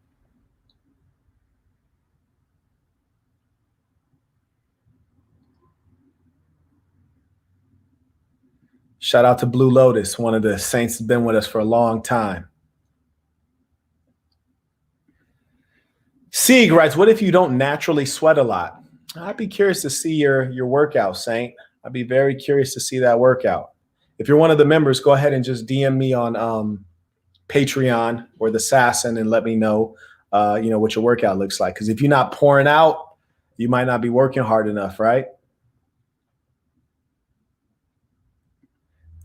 Shout out to Blue Lotus. One of the Saints has been with us for a long time. Sieg writes, what if you don't naturally sweat a lot? I'd be curious to see your workout, Saint. I'd be very curious to see that workout. If you're one of the members, go ahead and just DM me on Patreon or the Assassin and let me know, what your workout looks like. Because if you're not pouring out, you might not be working hard enough, right?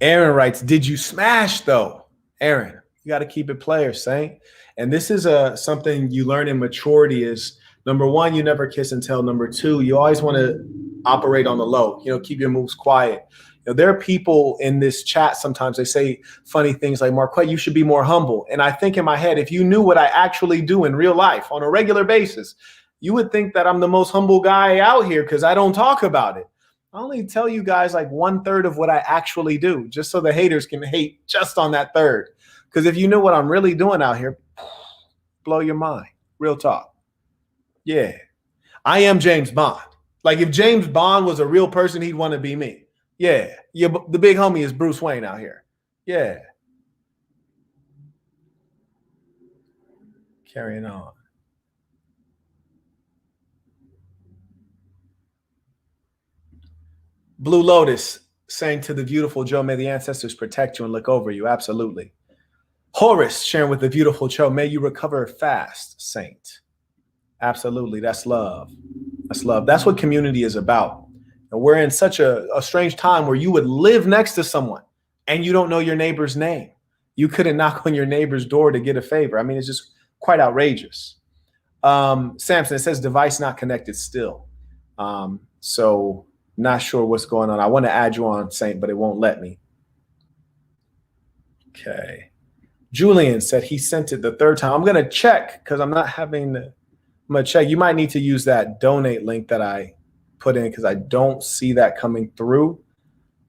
Aaron writes, did you smash though? Aaron, you got to keep it player, Saint. And this is something you learn in maturity is, number one, you never kiss and tell. Number two, you always want to operate on the low, keep your moves quiet. There are people in this chat, sometimes they say funny things like, Marquette, you should be more humble. And I think in my head, if you knew what I actually do in real life on a regular basis, you would think that I'm the most humble guy out here because I don't talk about it. I only tell you guys like 1/3 of what I actually do, just so the haters can hate just on that third. Because if you knew what I'm really doing out here, blow your mind. Real talk. Yeah. I am James Bond. Like if James Bond was a real person, he'd want to be me. Yeah. The big homie is Bruce Wayne out here. Yeah. Carrying on. Blue Lotus saying to the beautiful Joe, may the ancestors protect you and look over you. Absolutely. Horace sharing with the beautiful Joe, may you recover fast, Saint. Absolutely. That's love. That's love. That's what community is about. And we're in such a strange time where you would live next to someone and you don't know your neighbor's name. You couldn't knock on your neighbor's door to get a favor. I mean, it's just quite outrageous. Samson, it says device not connected still. So not sure what's going on. I want to add you on, Saint, but it won't let me. Okay. Julian said he sent it the third time. I'm going to check because I'm not having I'm going to check. You might need to use that donate link that I put in because I don't see that coming through.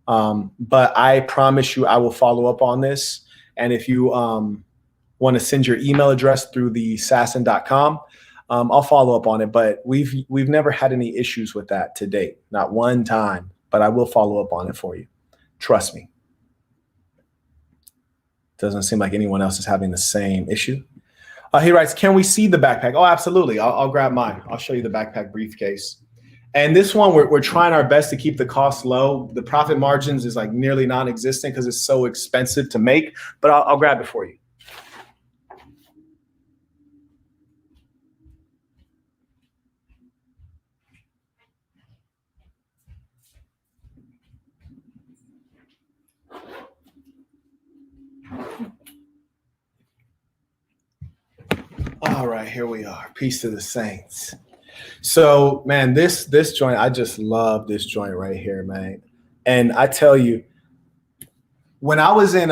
But I promise you I will follow up on this. And if you want to send your email address through the assassin.com, I'll follow up on it. But we've never had any issues with that to date. Not one time. But I will follow up on it for you. Trust me. Doesn't seem like anyone else is having the same issue. He writes, can we see the backpack? Oh, absolutely. I'll grab mine. I'll show you the backpack briefcase. And this one, we're trying our best to keep the costs low. The profit margins is like nearly non-existent because it's so expensive to make, but I'll grab it for you. All right, here we are. Peace to the saints. So, man, this joint, I just love this joint right here, man. And I tell you, when I was in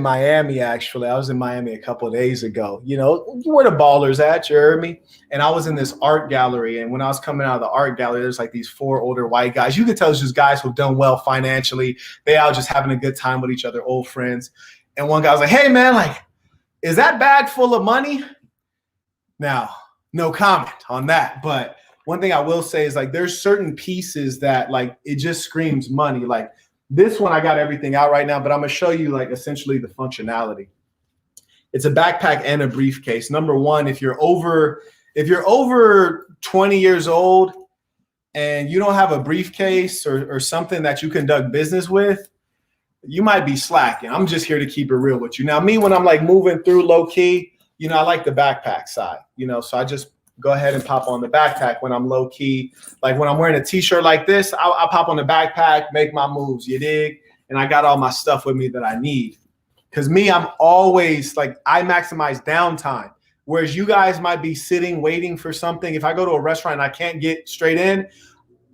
Miami, actually, I was in Miami a couple of days ago. You know where the ballers at, you heard me? And I was in this art gallery, and when I was coming out of the art gallery, there's like these 4 older white guys. You could tell it's just guys who've done well financially. They all just having a good time with each other, old friends. And one guy was like, "Hey, man, like, is that bag full of money?" Now, no comment on that, but one thing I will say is like there's certain pieces that like it just screams money. Like this one, I got everything out right now, but I'm gonna show you like essentially the functionality. It's a backpack and a briefcase. Number one, if you're over 20 years old and you don't have a briefcase or something that you conduct business with, you might be slacking. I'm just here to keep it real with you. Now, me, when I'm like moving through low key, you know, I like the backpack side, you know, so I just go ahead and pop on the backpack when I'm low key. Like when I'm wearing a t-shirt like this, I'll pop on the backpack, make my moves, you dig? And I got all my stuff with me that I need. Because me, I'm always like, I maximize downtime. Whereas you guys might be sitting, waiting for something. If I go to a restaurant and I can't get straight in,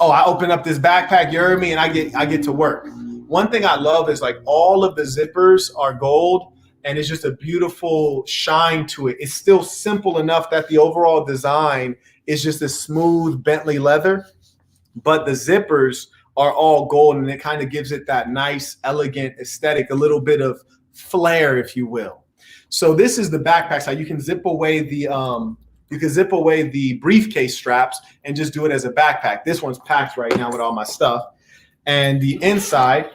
oh, I open up this backpack, you heard me, and I get to work. One thing I love is like all of the zippers are gold. And it's just a beautiful shine to it. It's still simple enough that the overall design is just a smooth Bentley leather, but the zippers are all gold, and it kind of gives it that nice, elegant aesthetic, a little bit of flair, if you will. So this is the backpack side. You can zip away the briefcase straps and just do it as a backpack. This one's packed right now with all my stuff, and the inside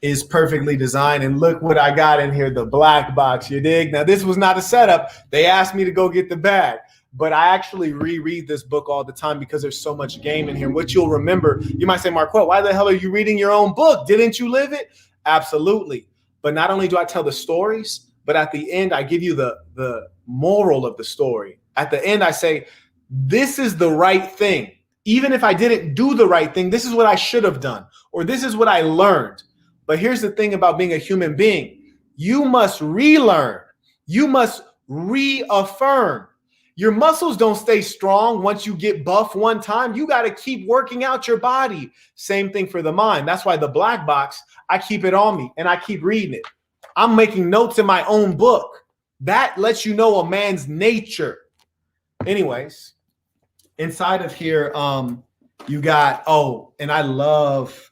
is perfectly designed. And look what I got in here, the black box, you dig? Now, this was not a setup. They asked me to go get the bag, but I actually reread this book all the time because there's so much game in here. What you'll remember, you might say, Marquette, why the hell are you reading your own book? Didn't you live it? Absolutely. But not only do I tell the stories, but at the end, I give you the moral of the story. At the end, I say, this is the right thing. Even if I didn't do the right thing, this is what I should have done, or this is what I learned. But here's the thing about being a human being. You must relearn. You must reaffirm. Your muscles don't stay strong once you get buff one time. You got to keep working out your body. Same thing for the mind. That's why the black box, I keep it on me and I keep reading it. I'm making notes in my own book. That lets you know a man's nature. Anyways, inside of here, you got, and I love,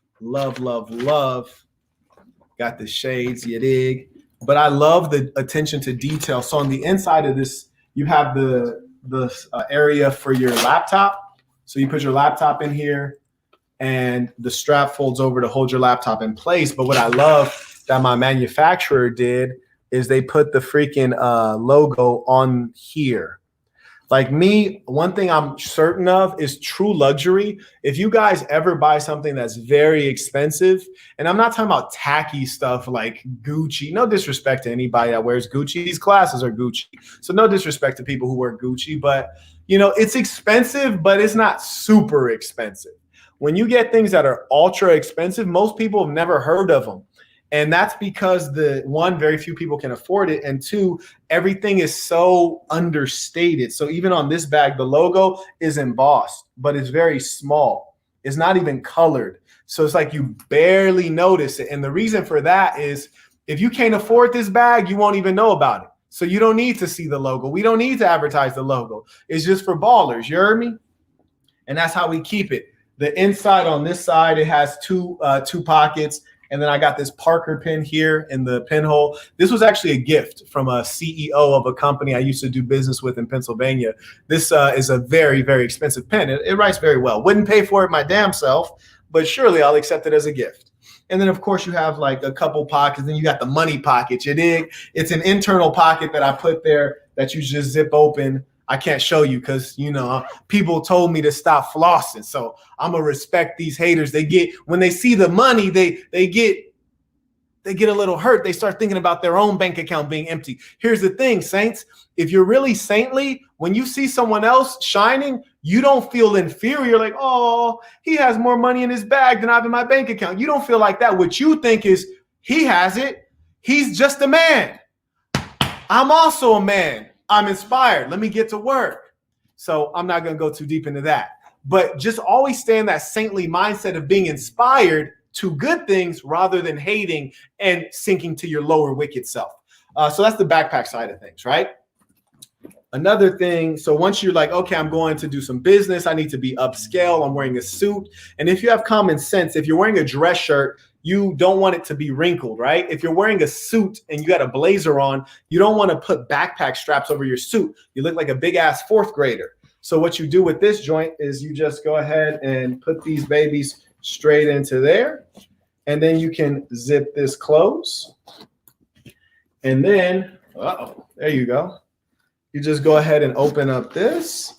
got the shades, you dig? But I love the attention to detail. So on the inside of this, you have the area for your laptop. So you put your laptop in here and the strap folds over to hold your laptop in place. But what I love that my manufacturer did is they put the freaking logo on here. Like me, one thing I'm certain of is true luxury. If you guys ever buy something that's very expensive, and I'm not talking about tacky stuff like Gucci, no disrespect to anybody that wears Gucci. These glasses are Gucci. So no disrespect to people who wear Gucci, but you know, it's expensive, but it's not super expensive. When you get things that are ultra expensive, most people have never heard of them. And that's because one, very few people can afford it. And two, everything is so understated. So even on this bag, the logo is embossed, but it's very small. It's not even colored. So it's like you barely notice it. And the reason for that is if you can't afford this bag, you won't even know about it. So you don't need to see the logo. We don't need to advertise the logo. It's just for ballers. You heard me? And that's how we keep it. The inside on this side, it has two pockets. And then I got this Parker pen here in the pinhole. This was actually a gift from a CEO of a company I used to do business with in Pennsylvania. This is a very, very expensive pen. It writes very well. Wouldn't pay for it my damn self, but surely I'll accept it as a gift. And then, of course, you have like a couple pockets. Then you got the money pocket. You dig? It's an internal pocket that I put there that you just zip open. I can't show you because, you know, people told me to stop flossing. So I'm going to respect these haters. They get, when they see the money, they get a little hurt. They start thinking about their own bank account being empty. Here's the thing, saints. If you're really saintly, when you see someone else shining, you don't feel inferior. Like, oh, he has more money in his bag than I have in my bank account. You don't feel like that. What you think is, he has it. He's just a man. I'm also a man. I'm inspired. Let me get to work. So I'm not going to go too deep into that. But just always stay in that saintly mindset of being inspired to good things rather than hating and sinking to your lower wicked self. So that's the backpack side of things, right? Another thing, so once you're like, okay, I'm going to do some business, I need to be upscale, I'm wearing a suit. And if you have common sense, if you're wearing a dress shirt, you don't want it to be wrinkled, right? If you're wearing a suit and you got a blazer on, you don't want to put backpack straps over your suit. You look like a big ass fourth grader. So what you do with this joint is you just go ahead and put these babies straight into there. And then you can zip this close. And then, there you go. You just go ahead and open up this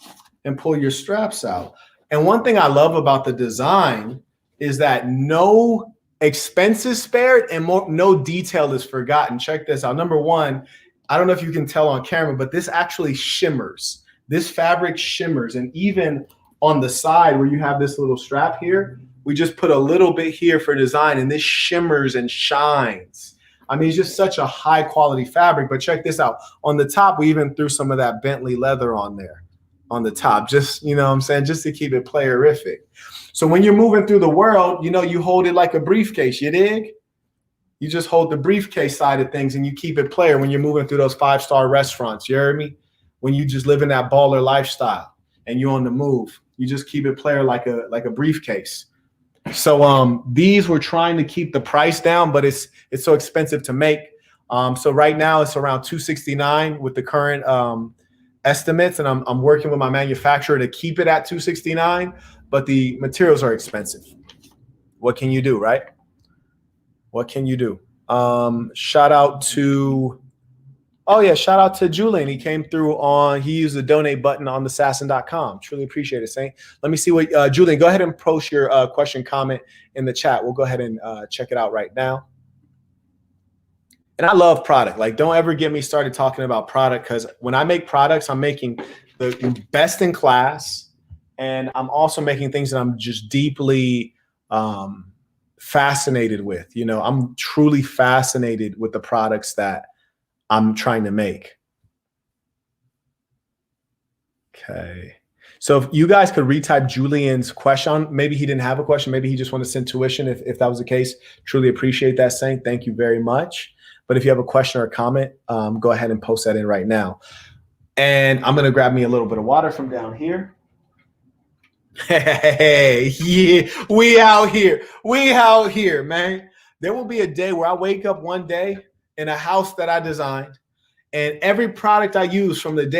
and pull your straps out. And one thing I love about the design is that no expense is spared and no detail is forgotten. Check this out. Number one, I don't know if you can tell on camera, but this actually shimmers. This fabric shimmers. And even on the side where you have this little strap here, we just put a little bit here for design, and this shimmers and shines. I mean, it's just such a high quality fabric. But check this out. On the top, we even threw some of that Bentley leather on there on the top, just, you know what I'm saying, just to keep it playerific. So when you're moving through the world, you know, you hold it like a briefcase, you dig? You just hold the briefcase side of things and you keep it player when you're moving through those 5-star restaurants, you heard me? When you just live in that baller lifestyle and you're on the move, you just keep it player like a briefcase. So these we're trying to keep the price down, but it's so expensive to make. So right now it's around $269 with the current estimates, and I'm working with my manufacturer to keep it at $269, but the materials are expensive. What can you do, right? What can you do? Shout out to Julian. He came through he used the donate button on thesassin.com. Truly appreciate it, Saint. Let me see what, Julian, go ahead and post your question, comment in the chat. We'll go ahead and check it out right now. And I love product. Like, don't ever get me started talking about product, because when I make products, I'm making the best in class. And I'm also making things that I'm just deeply fascinated with. You know, I'm truly fascinated with the products that I'm trying to make. Okay. So if you guys could retype Julian's question, maybe he didn't have a question. Maybe he just wanted to send tuition. If that was the case, truly appreciate that, Saint. Thank you very much. But if you have a question or a comment, go ahead and post that in right now. And I'm going to grab me a little bit of water from down here. Hey, yeah, we out here. We out here, man. There will be a day where I wake up one day in a house that I designed, and every product I use from that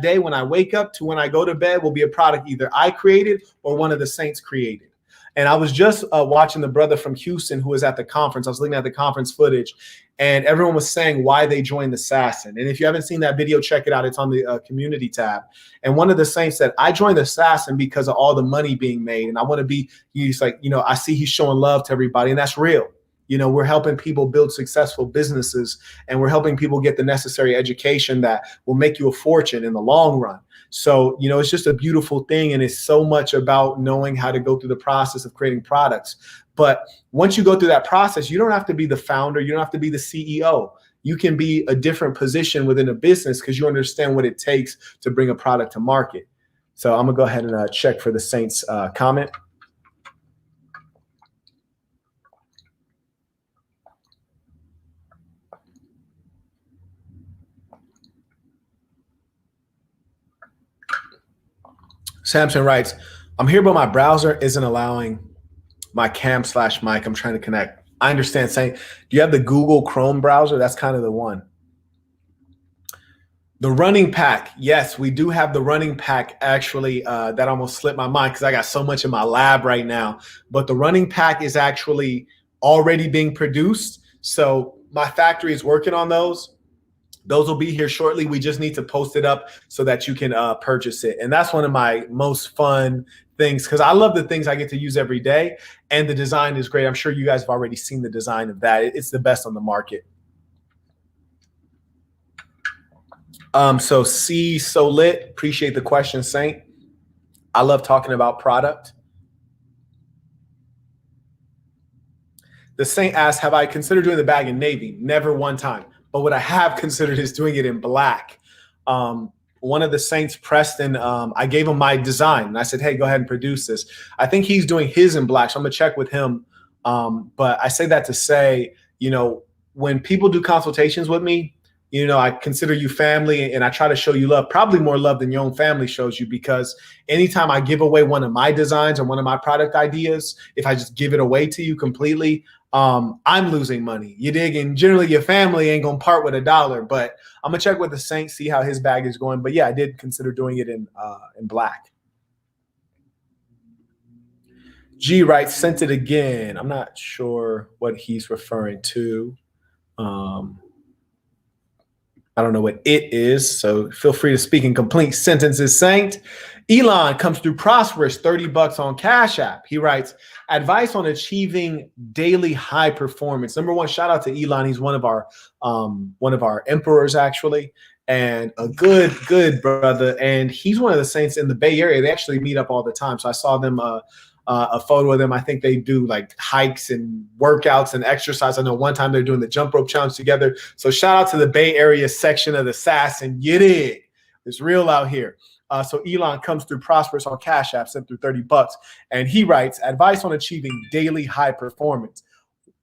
day when I wake up to when I go to bed will be a product either I created or one of the saints created. And I was just watching the brother from Houston who was at the conference. I was looking at the conference footage, and everyone was saying why they joined the Assassin. And if you haven't seen that video, check it out. It's on the community tab. And one of the saints said, I joined the Assassin because of all the money being made. And I want to be, he's like, you know, I see he's showing love to everybody, and that's real. You know, we're helping people build successful businesses, and we're helping people get the necessary education that will make you a fortune in the long run. So, you know, it's just a beautiful thing. And it's so much about knowing how to go through the process of creating products. But once you go through that process, you don't have to be the founder. You don't have to be the CEO. You can be a different position within a business because you understand what it takes to bring a product to market. So I'm going to go ahead and check for the Saints comment. Samson writes, I'm here, but my browser isn't allowing my cam/mic. I'm trying to connect. I understand. Saying, do you have the Google Chrome browser? That's kind of the one. The running pack. Yes, we do have the running pack. Actually, that almost slipped my mind because I got so much in my lab right now. But the running pack is actually already being produced. So my factory is working on those. Those will be here shortly. We just need to post it up so that you can purchase it. And that's one of my most fun things because I love the things I get to use every day. And the design is great. I'm sure you guys have already seen the design of that. It's the best on the market. So C so lit. Appreciate the question, Saint. I love talking about product. The Saint asks, have I considered doing the bag in navy? Never one time. But what I have considered is doing it in black. One of the Saints, Preston, I gave him my design. And I said, hey, go ahead and produce this. I think he's doing his in black. So I'm going to check with him. But I say that to say, you know, when people do consultations with me, you know, I consider you family and I try to show you love, probably more love than your own family shows you, because anytime I give away one of my designs or one of my product ideas, if I just give it away to you completely, I'm losing money. You dig? And generally your family ain't going to part with $1, but I'm going to check with the Saint, see how his bag is going. But yeah, I did consider doing it in black. G writes, sent it again. I'm not sure what he's referring to. I don't know what it is, so feel free to speak in complete sentences, Saint. Elon comes through prosperous, $30 on Cash App. He writes, advice on achieving daily high performance. Number one, shout out to Elon. He's one of our emperors, actually, and a good brother. And he's one of the Saints in the Bay Area. They actually meet up all the time. So I saw them a photo of them. I think they do like hikes and workouts and exercise. I know one time they're doing the jump rope challenge together. So shout out to the Bay Area section of the SAS, and you dig. It's real out here. So Elon comes through prosperous on Cash App, sent through $30. And he writes, advice on achieving daily high performance.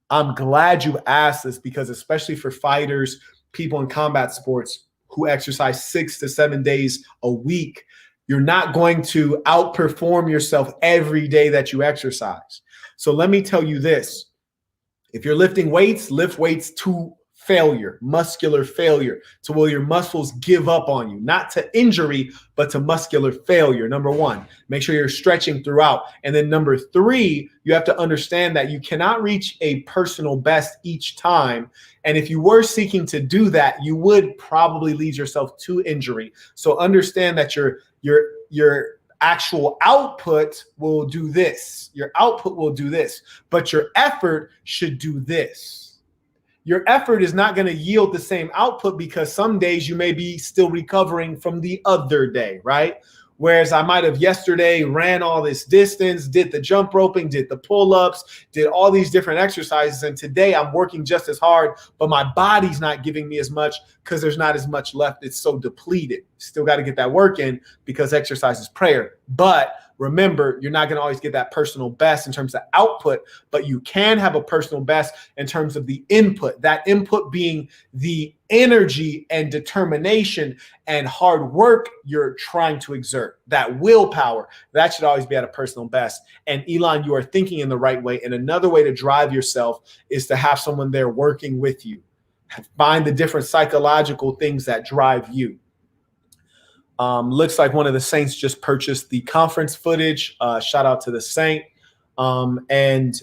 I'm glad you asked this because especially for fighters, people in combat sports who exercise 6 to 7 days a week, you're not going to outperform yourself every day that you exercise. So let me tell you this. If you're lifting weights, lift weights to failure, muscular failure, to where your muscles give up on you, not to injury, but to muscular failure. Number one, make sure you're stretching throughout. And then number three, you have to understand that you cannot reach a personal best each time. And if you were seeking to do that, you would probably lead yourself to injury. So understand that your actual output will do this. Your output will do this, but your effort should do this. Your effort is not going to yield the same output because some days you may be still recovering from the other day, right? Whereas I might have yesterday ran all this distance, did the jump roping, did the pull-ups, did all these different exercises. And today I'm working just as hard, but my body's not giving me as much because there's not as much left. It's so depleted. Still got to get that work in because exercise is prayer. But remember, you're not going to always get that personal best in terms of output, but you can have a personal best in terms of the input, that input being the energy and determination and hard work you're trying to exert, that willpower. That should always be at a personal best. And Elon, you are thinking in the right way. And another way to drive yourself is to have someone there working with you. Find the different psychological things that drive you. Looks like one of the Saints just purchased the conference footage. Shout out to the Saint. And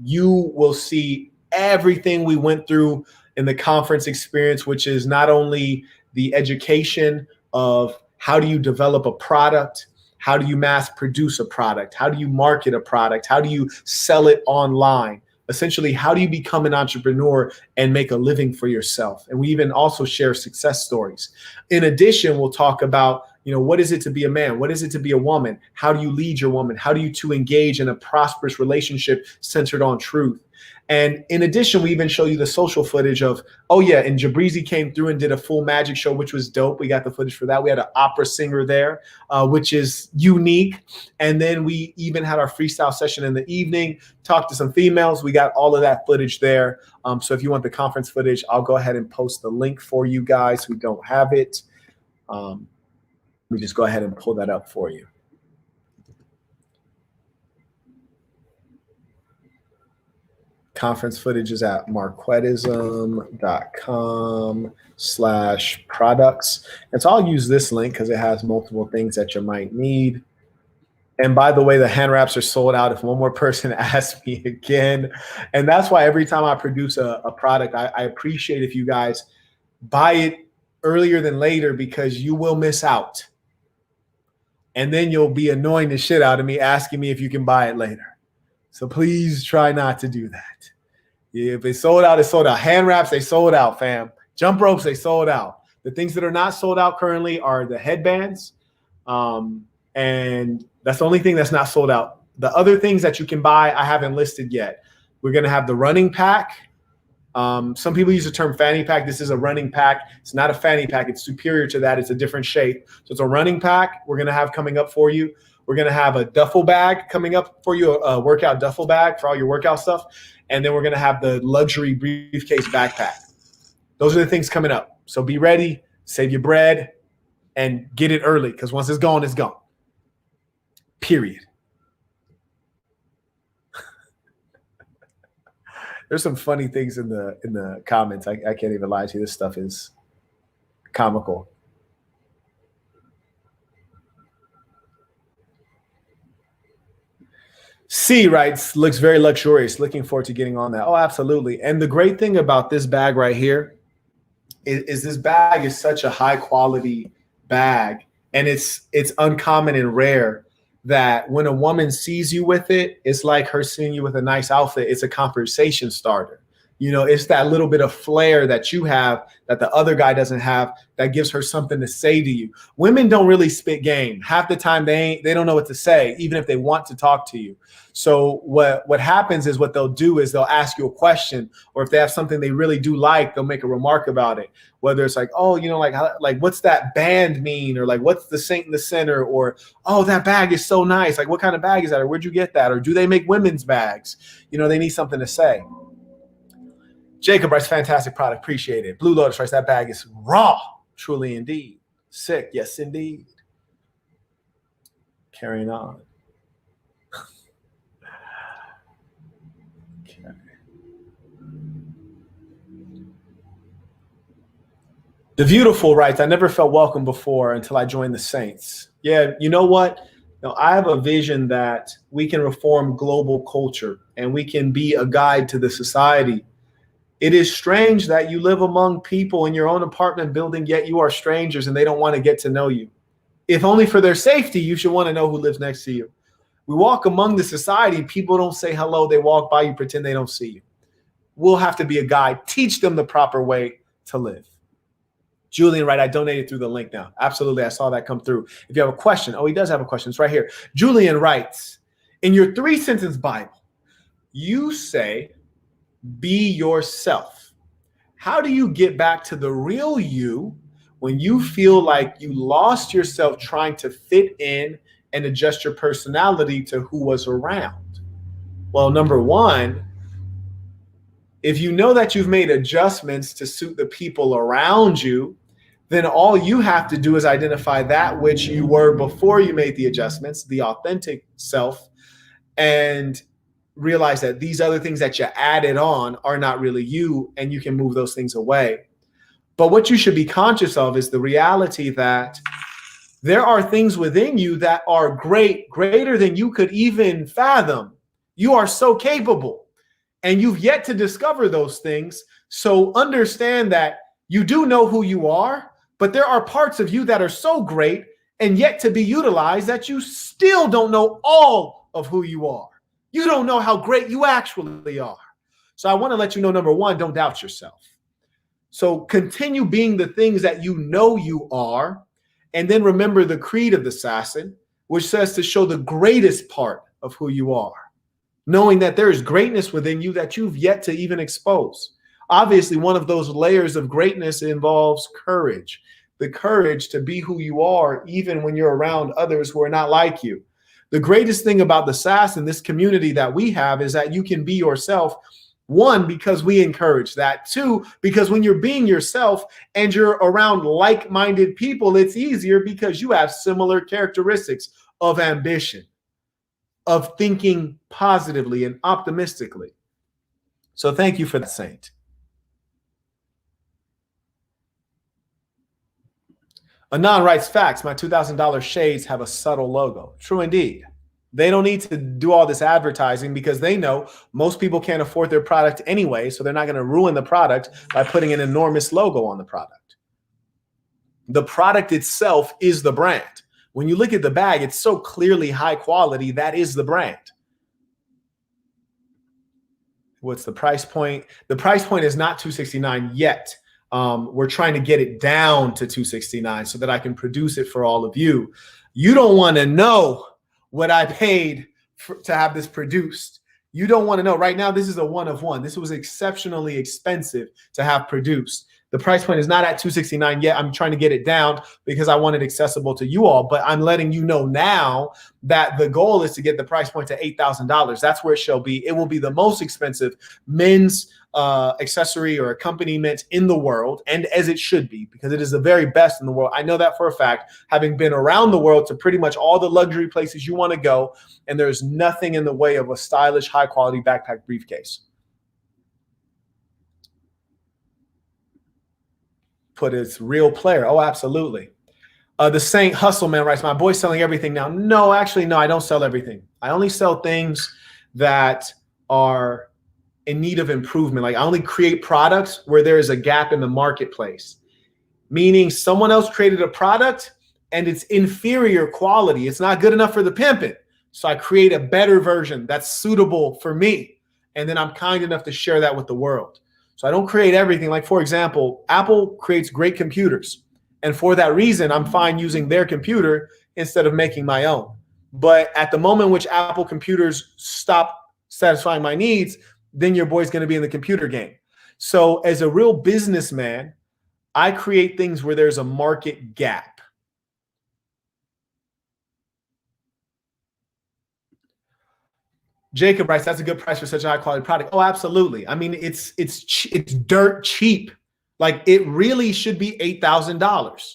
you will see everything we went through in the conference experience, which is not only the education of how do you develop a product, how do you mass produce a product, how do you market a product, how do you sell it online? Essentially, how do you become an entrepreneur and make a living for yourself? And we even also share success stories. In addition, we'll talk about, what is it to be a man? What is it to be a woman? How do you lead your woman? How do you to engage in a prosperous relationship centered on truth? And in addition, we even show you the social footage of, and Jabrizi came through and did a full magic show, which was dope. We got the footage for that. We had an opera singer there, which is unique. And then we even had our freestyle session in the evening, talked to some females. We got all of that footage there. So if you want the conference footage, I'll go ahead and post the link for you guys who don't have it. Let me just go ahead and pull that up for you. Conference footage is at marquettism.com/products. And so I'll use this link because it has multiple things that you might need. And by the way, the hand wraps are sold out if one more person asks me again. And that's why every time I produce a product, I appreciate if you guys buy it earlier than later because you will miss out. And then you'll be annoying the shit out of me asking me if you can buy it later. So please try not to do that. If it's sold out, it's sold out. Hand wraps, they sold out, fam. Jump ropes, they sold out. The things that are not sold out currently are the headbands. And that's the only thing that's not sold out. The other things that you can buy, I haven't listed yet. We're going to have the running pack. Some people use the term fanny pack. This is a running pack. It's not a fanny pack. It's superior to that. It's a different shape. So it's a running pack we're going to have coming up for you. We're going to have a duffel bag coming up for you, a workout duffel bag for all your workout stuff. And then we're going to have the luxury briefcase backpack. Those are the things coming up. So be ready, save your bread, and get it early because once it's gone, it's gone. Period. There's some funny things in the comments. I can't even lie to you. This stuff is comical. C writes, looks very luxurious. Looking forward to getting on that. Oh, absolutely. And the great thing about this bag right here is this bag is such a high quality bag, and it's uncommon and rare that when a woman sees you with it, it's like her seeing you with a nice outfit. It's a conversation starter. You know, it's that little bit of flair that you have that the other guy doesn't have that gives her something to say to you. Women don't really spit game. Half the time they don't know what to say, even if they want to talk to you. So what happens is what they'll do is they'll ask you a question, or if they have something they really do like, they'll make a remark about it. Whether it's like, oh, you know, like what's that band mean? Or like, what's the saint in the center? Or, oh, that bag is so nice. Like, what kind of bag is that? Or where'd you get that? Or do they make women's bags? You know, they need something to say. Jacob writes, fantastic product. Appreciate it. Blue Lotus writes, that bag is raw. Truly indeed. Sick. Yes, indeed. Carrying on. Okay. The Beautiful writes, I never felt welcome before until I joined the Saints. Yeah, you know what? Now, I have a vision that we can reform global culture and we can be a guide to the society. It is strange that you live among people in your own apartment building, yet you are strangers and they don't want to get to know you. If only for their safety, you should want to know who lives next to you. We walk among the society, people don't say hello, they walk by you, pretend they don't see you. We'll have to be a guide, teach them the proper way to live. Julian, right, I donated through the link now. Absolutely, I saw that come through. If you have a question, oh, he does have a question, it's right here. Julian writes, in your 3-sentence Bible, you say, be yourself. How do you get back to the real you when you feel like you lost yourself trying to fit in and adjust your personality to who was around? Well, number one, if you know that you've made adjustments to suit the people around you, then all you have to do is identify that which you were before you made the adjustments, the authentic self, and realize that these other things that you added on are not really you, and you can move those things away. But what you should be conscious of is the reality that there are things within you that are greater than you could even fathom. You are so capable, and you've yet to discover those things. So understand that you do know who you are, but there are parts of you that are so great and yet to be utilized that you still don't know all of who you are. You don't know how great you actually are. So I want to let you know, number one, don't doubt yourself. So continue being the things that you know you are. And then remember the creed of the assassin, which says to show the greatest part of who you are, knowing that there is greatness within you that you've yet to even expose. Obviously, one of those layers of greatness involves courage, the courage to be who you are, even when you're around others who are not like you. The greatest thing about the SAS and this community that we have is that you can be yourself. One, because we encourage that. Two, because when you're being yourself and you're around like-minded people, it's easier because you have similar characteristics of ambition, of thinking positively and optimistically. So thank you for that, Saint. Anon writes, facts, my $2,000 shades have a subtle logo. True indeed. They don't need to do all this advertising because they know most people can't afford their product anyway, so they're not going to ruin the product by putting an enormous logo on the product. The product itself is the brand. When you look at the bag, it's so clearly high quality. That is the brand. What's the price point? The price point is not $269 yet. We're trying to get it down to $269 so that I can produce it for all of you. You don't want to know what I paid to have this produced. You don't want to know. Right now, this is a one of one. This was exceptionally expensive to have produced. The price point is not at $269 yet. I'm trying to get it down because I want it accessible to you all. But I'm letting you know now that the goal is to get the price point to $8,000. That's where it shall be. It will be the most expensive men's accessory or accompaniment in the world, and as it should be, because it is the very best in the world. I know that for a fact, having been around the world to pretty much all the luxury places you want to go, and there's nothing in the way of a stylish, high-quality backpack briefcase. Put its real player. Oh, absolutely. The Saint Hustle Man writes, my boy's selling everything now. No, actually, no, I don't sell everything. I only sell things that are in need of improvement. Like I only create products where there is a gap in the marketplace, meaning someone else created a product and it's inferior quality. It's not good enough for the pimping. So I create a better version that's suitable for me. And then I'm kind enough to share that with the world. So I don't create everything. Like, for example, Apple creates great computers. And for that reason, I'm fine using their computer instead of making my own. But at the moment in which Apple computers stop satisfying my needs, then your boy's going to be in the computer game. So as a real businessman, I create things where there's a market gap. Jacob writes, that's a good price for such a high quality product. Oh, absolutely. I mean, it's dirt cheap. Like it really should be $8,000.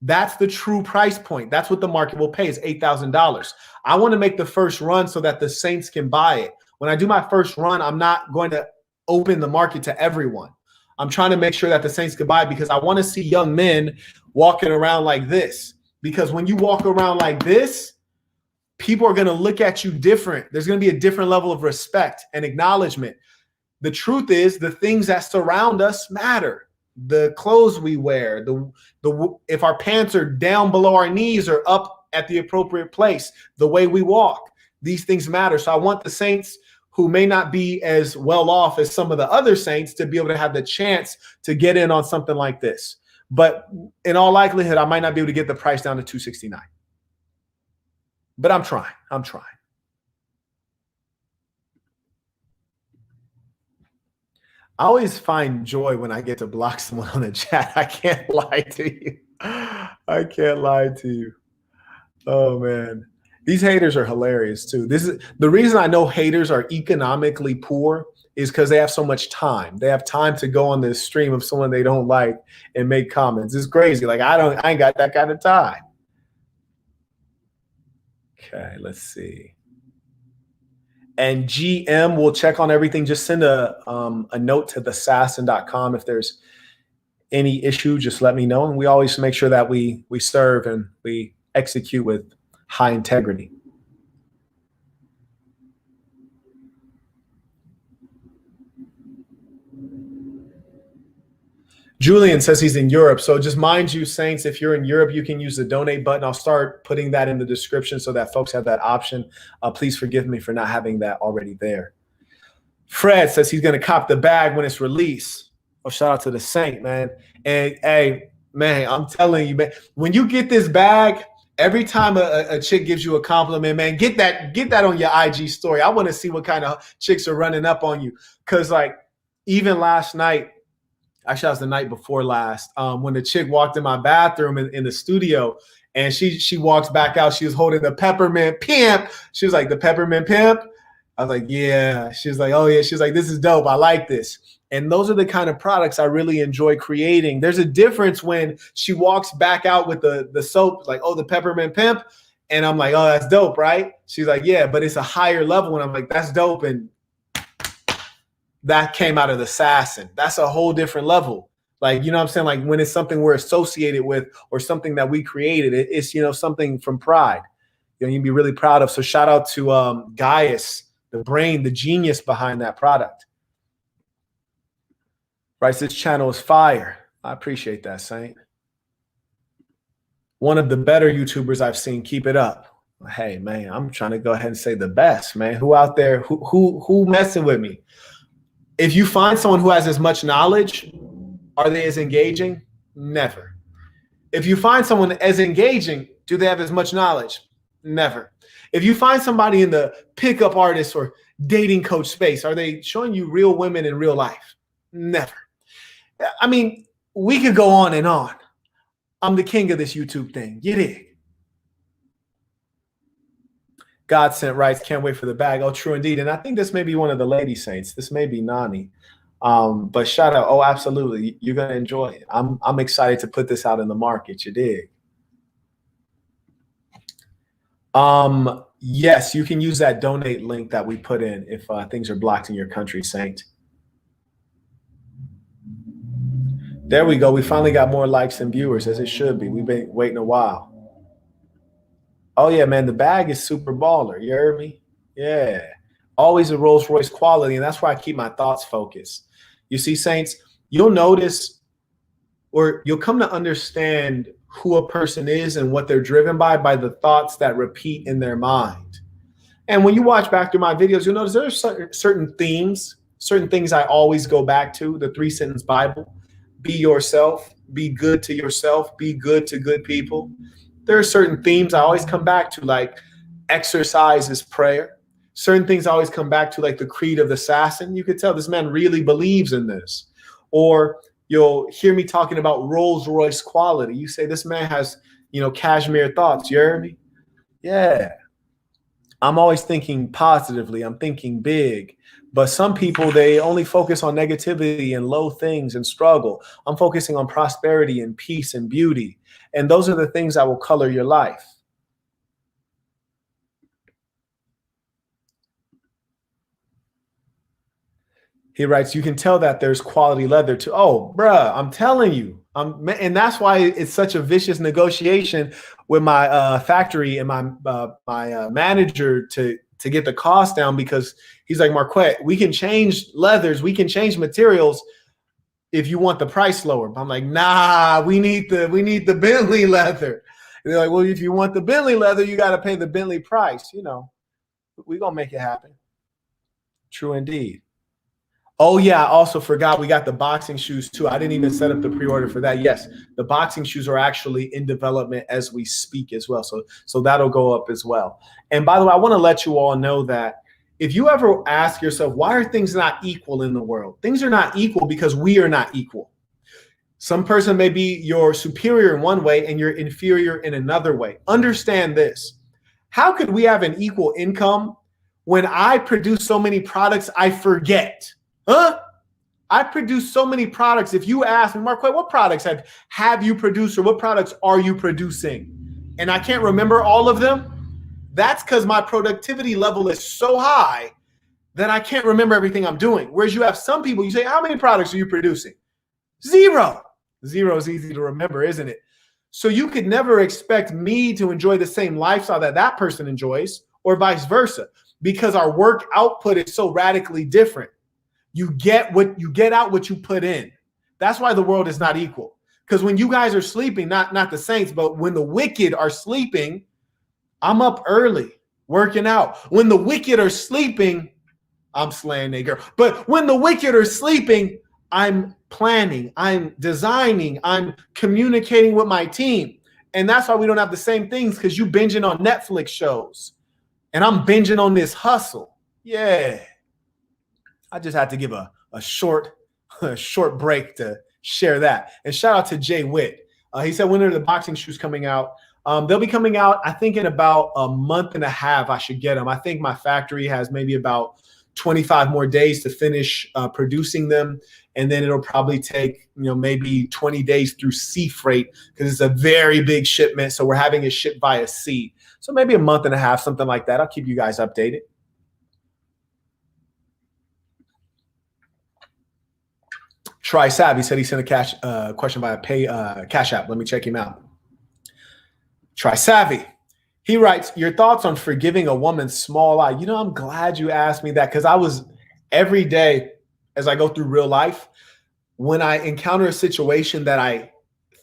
That's the true price point. That's what the market will pay is $8,000. I want to make the first run so that the Saints can buy it. When I do my first run, I'm not going to open the market to everyone. I'm trying to make sure that the Saints can buy because I want to see young men walking around like this. Because when you walk around like this, people are going to look at you different. There's going to be a different level of respect and acknowledgement. The truth is the things that surround us matter. The clothes we wear, if our pants are down below our knees or up at the appropriate place, the way we walk, these things matter. So I want the Saints who may not be as well off as some of the other Saints to be able to have the chance to get in on something like this. But in all likelihood, I might not be able to get the price down to $269. But I'm trying. I always find joy when I get to block someone on the chat. I can't lie to you. Oh, man. These haters are hilarious, too. This is the reason I know haters are economically poor is because they have so much time. They have time to go on this stream of someone they don't like and make comments. It's crazy. Like, I ain't got that kind of time. Okay, let's see. And GM will check on everything. Just send a note to thesassin.com if there's any issue. Just let me know, and we always make sure that we serve and we execute with high integrity. Julian says he's in Europe. So just mind you, Saints, if you're in Europe, you can use the donate button. I'll start putting that in the description so that folks have that option. Please forgive me for not having that already there. Fred says he's going to cop the bag when it's released. Oh, shout out to the Saint, man. And, hey, man, I'm telling you, man, when you get this bag, every time a chick gives you a compliment, man, get that on your IG story. I want to see what kind of chicks are running up on you. Because, like, even last night, actually, that was the night before last, when the chick walked in my bathroom in the studio, and she walks back out. She was holding the peppermint pimp. She was like, the peppermint pimp? I was like, yeah. She was like, oh, yeah. She was like, this is dope. I like this. And those are the kind of products I really enjoy creating. There's a difference when she walks back out with the soap, like, oh, the peppermint pimp. And I'm like, oh, that's dope, right? She's like, yeah, but it's a higher level. And I'm like, that's dope. And that came out of the assassin. That's a whole different level. Like, you know what I'm saying? Like when it's something we're associated with or something that we created, it's, you know, something from pride. You know, you'd be really proud of. So shout out to Gaius, the brain, the genius behind that product. Right, this channel is fire. I appreciate that, Saint. One of the better YouTubers I've seen. Keep it up. Hey man, I'm trying to go ahead and say the best, man. Who out there who messing with me? If you find someone who has as much knowledge, are they as engaging? Never. If you find someone as engaging, do they have as much knowledge? Never. If you find somebody in the pickup artist or dating coach space, are they showing you real women in real life? Never. I mean, we could go on and on. I'm the king of this YouTube thing. You dig? God sent rights. Can't wait for the bag. Oh, true indeed. And I think this may be one of the lady saints. This may be Nani. But shout out. Oh, absolutely. You're going to enjoy it. I'm excited to put this out in the market. You dig? Yes, you can use that donate link that we put in if things are blocked in your country, Saint. There we go. We finally got more likes and viewers, as it should be. We've been waiting a while. Oh, yeah, man, the bag is super baller. You heard me? Yeah. Always a Rolls Royce quality, and that's why I keep my thoughts focused. You see, Saints, you'll notice or you'll come to understand who a person is and what they're driven by the thoughts that repeat in their mind. And when you watch back through my videos, you'll notice there are certain themes, certain things I always go back to, the 3-sentence Bible. Be yourself, be good to yourself, be good to good people. There are certain themes I always come back to, like exercise is prayer. Certain things I always come back to, like the creed of the assassin. You could tell this man really believes in this. Or you'll hear me talking about Rolls Royce quality. You say this man has, cashmere thoughts. You heard me? Yeah. I'm always thinking positively. I'm thinking big. But some people, they only focus on negativity and low things and struggle. I'm focusing on prosperity and peace and beauty. And those are the things that will color your life. He writes, you can tell that there's quality leather too. Oh, bruh, I'm telling you. And that's why it's such a vicious negotiation with my factory and my manager to get the cost down, because he's like, Marquette, we can change leathers, we can change materials if you want the price lower. But I'm like, nah, we need the Bentley leather. And they're like, well, if you want the Bentley leather, you got to pay the Bentley price. We're going to make it happen. True indeed. Oh, yeah, I also forgot we got the boxing shoes, too. I didn't even set up the pre-order for that. Yes, the boxing shoes are actually in development as we speak as well. So that'll go up as well. And by the way, I want to let you all know that if you ever ask yourself, why are things not equal in the world? Things are not equal because we are not equal. Some person may be your superior in one way and you're inferior in another way. Understand this. How could we have an equal income when I produce so many products I forget? Huh? I produce so many products. If you ask me, Marquette, what products have you produced, or what products are you producing? And I can't remember all of them. That's because my productivity level is so high that I can't remember everything I'm doing. Whereas you have some people, you say, how many products are you producing? Zero. Zero is easy to remember, isn't it? So you could never expect me to enjoy the same lifestyle that person enjoys, or vice versa, because our work output is so radically different. You get out what you put in. That's why the world is not equal. Because when you guys are sleeping, not the saints, but when the wicked are sleeping, I'm up early working out. When the wicked are sleeping, I'm slaying a girl. But when the wicked are sleeping, I'm planning, I'm designing, I'm communicating with my team. And that's why we don't have the same things, because you binging on Netflix shows and I'm binging on this hustle. Yeah. I just had to give a short break to share that. And shout out to Jay Witt. He said, when are the boxing shoes coming out? They'll be coming out, I think, in about a month and a half. I should get them. I think my factory has maybe about 25 more days to finish producing them. And then it'll probably take, maybe 20 days through sea freight, because it's a very big shipment. So we're having it shipped via sea. So maybe a month and a half, something like that. I'll keep you guys updated. Try Savvy said he sent a question by a Cash App. Let me check him out. Try Savvy. He writes, your thoughts on forgiving a woman's small lie. I'm glad you asked me that, because I was every day as I go through real life, when I encounter a situation that I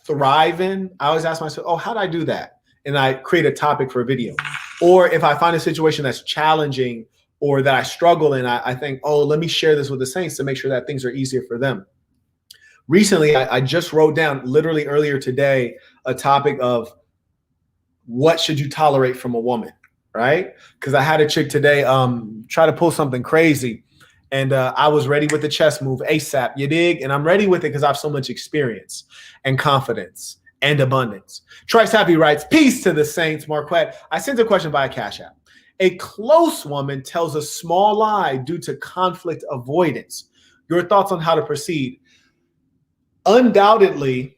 thrive in, I always ask myself, oh, how do I do that? And I create a topic for a video. Or if I find a situation that's challenging or that I struggle in, I think, oh, let me share this with the saints to make sure that things are easier for them. Recently, I just wrote down, literally earlier today, a topic of what should you tolerate from a woman, right? Because I had a chick today try to pull something crazy, and I was ready with the chess move ASAP, you dig? And I'm ready with it because I have so much experience and confidence and abundance. Trice Happy writes, peace to the saints, Marquette. I sent a question via Cash App. A close woman tells a small lie due to conflict avoidance. Your thoughts on how to proceed? Undoubtedly,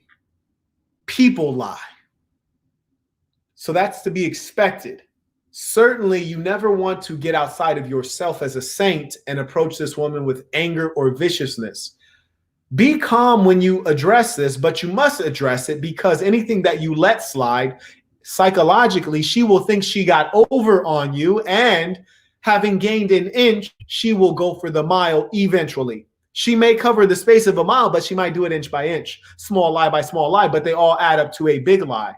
people lie. So that's to be expected. Certainly, you never want to get outside of yourself as a saint and approach this woman with anger or viciousness. Be calm when you address this, but you must address it, because anything that you let slide, psychologically, she will think she got over on you, and having gained an inch, she will go for the mile eventually. She may cover the space of a mile, but she might do it inch by inch, small lie by small lie, but they all add up to a big lie.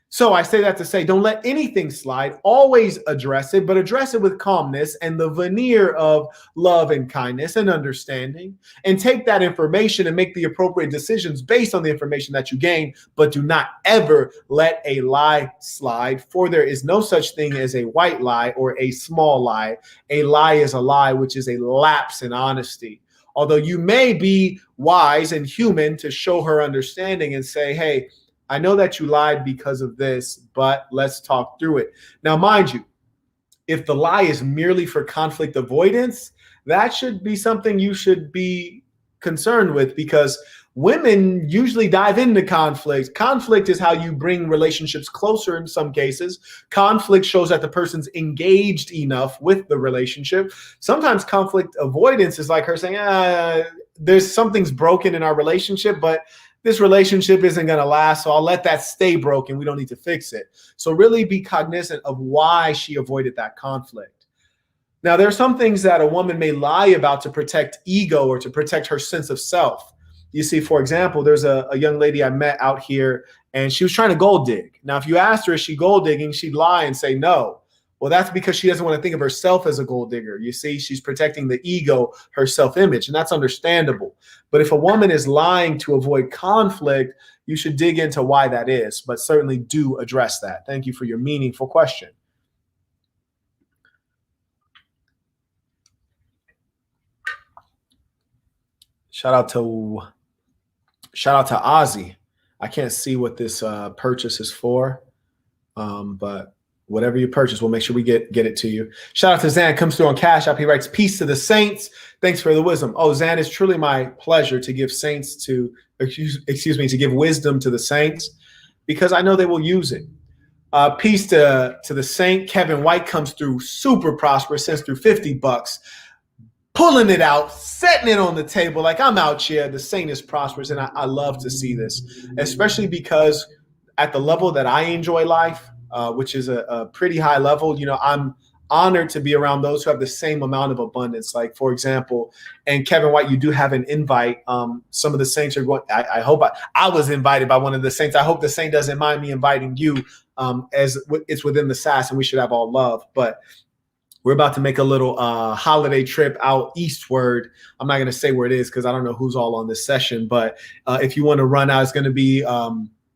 So I say that to say, don't let anything slide. Always address it, but address it with calmness and the veneer of love and kindness and understanding, and take that information and make the appropriate decisions based on the information that you gain. But do not ever let a lie slide, for there is no such thing as a white lie or a small lie. A lie is a lie, which is a lapse in honesty. Although you may be wise and human to show her understanding and say, hey, I know that you lied because of this, but let's talk through it. Now, mind you, if the lie is merely for conflict avoidance, that should be something you should be concerned with, because women usually dive into conflict. Conflict is how you bring relationships closer in some cases. Conflict shows that the person's engaged enough with the relationship. Sometimes conflict avoidance is like her saying, there's something's broken in our relationship, but this relationship isn't going to last, so I'll let that stay broken. We don't need to fix it. So really be cognizant of why she avoided that conflict. Now, there are some things that a woman may lie about to protect ego or to protect her sense of self. You see, for example, there's a young lady I met out here, and she was trying to gold dig. Now, if you asked her, is she gold digging, she'd lie and say no. Well, that's because she doesn't want to think of herself as a gold digger. You see, she's protecting the ego, her self-image, and that's understandable. But if a woman is lying to avoid conflict, you should dig into why that is, but certainly do address that. Thank you for your meaningful question. Shout out to Ozzy. I can't see what this purchase is for, but whatever you purchase, we'll make sure we get it to you. Shout out to Zan, comes through on Cash App. He writes, peace to the saints. Thanks for the wisdom. Oh, Zan, it's truly my pleasure to give to give wisdom to the saints, because I know they will use it. Peace to the saint. Kevin White comes through super prosperous, sends through $50, pulling it out, setting it on the table like I'm out here. The saint is prosperous, and I love to see this, especially because at the level that I enjoy life, which is a pretty high level, you know, I'm honored to be around those who have the same amount of abundance. Like, for example, and Kevin White, you do have an invite. Some of the saints are going, I hope I was invited by one of the saints. I hope the saint doesn't mind me inviting you, as it's within the SAS, and we should have all love. But we're about to make a little holiday trip out eastward. I'm not going to say where it is because I don't know who's all on this session. But if you want to run out, it's going to be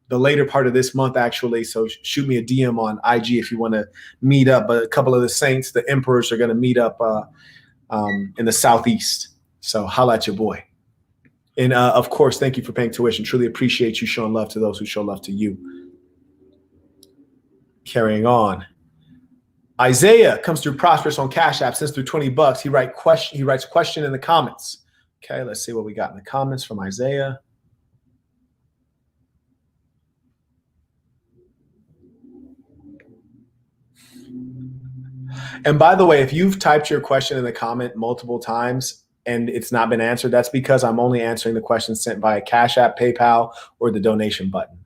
the later part of this month, actually. So shoot me a DM on IG if you want to meet up. But a couple of the saints, the emperors, are going to meet up in the southeast. So holla at your boy. And of course, thank you for paying tuition. Truly appreciate you showing love to those who show love to you. Carrying on. Isaiah comes through prosperous on Cash App, sends through $20. He writes question in the comments. Okay, let's see what we got in the comments from Isaiah. And by the way, if you've typed your question in the comment multiple times and it's not been answered, that's because I'm only answering the questions sent via Cash App, PayPal, or the donation button.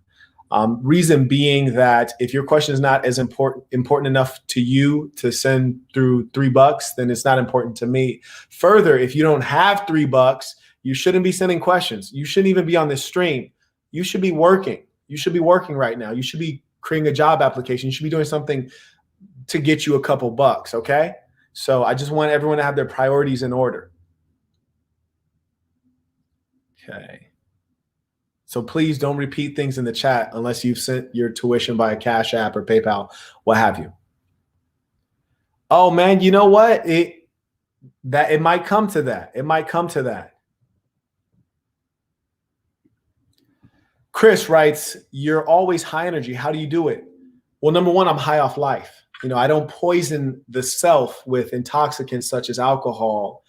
Reason being that if your question is not as important enough to you to send through $3, then it's not important to me. Further, if you don't have $3, you shouldn't be sending questions. You shouldn't even be on this stream. You should be working. You should be working right now. You should be creating a job application. You should be doing something to get you a couple bucks, okay? So I just want everyone to have their priorities in order. Okay. So please don't repeat things in the chat unless you've sent your tuition by a Cash App or PayPal, what have you. Oh man, you know what? It might come to that. It might come to that. Chris writes, you're always high energy. How do you do it? Well, number one, I'm high off life. You know, I don't poison the self with intoxicants such as alcohol,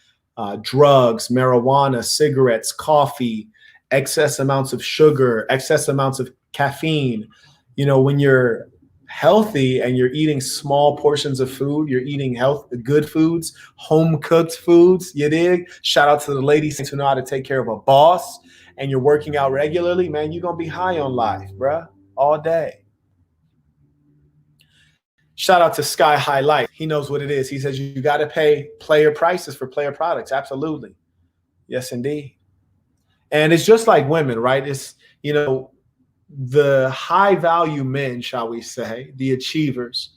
drugs, marijuana, cigarettes, coffee, excess amounts of sugar, excess amounts of caffeine. You know, when you're healthy and you're eating small portions of food, you're eating good foods, home cooked foods, you dig? Shout out to the ladies who know how to take care of a boss, and you're working out regularly, man, you're going to be high on life, bruh, all day. Shout out to Sky High Life. He knows what it is. He says you got to pay player prices for player products. Absolutely. Yes, indeed. And it's just like women, right? It's, you know, the high value men, shall we say, the achievers,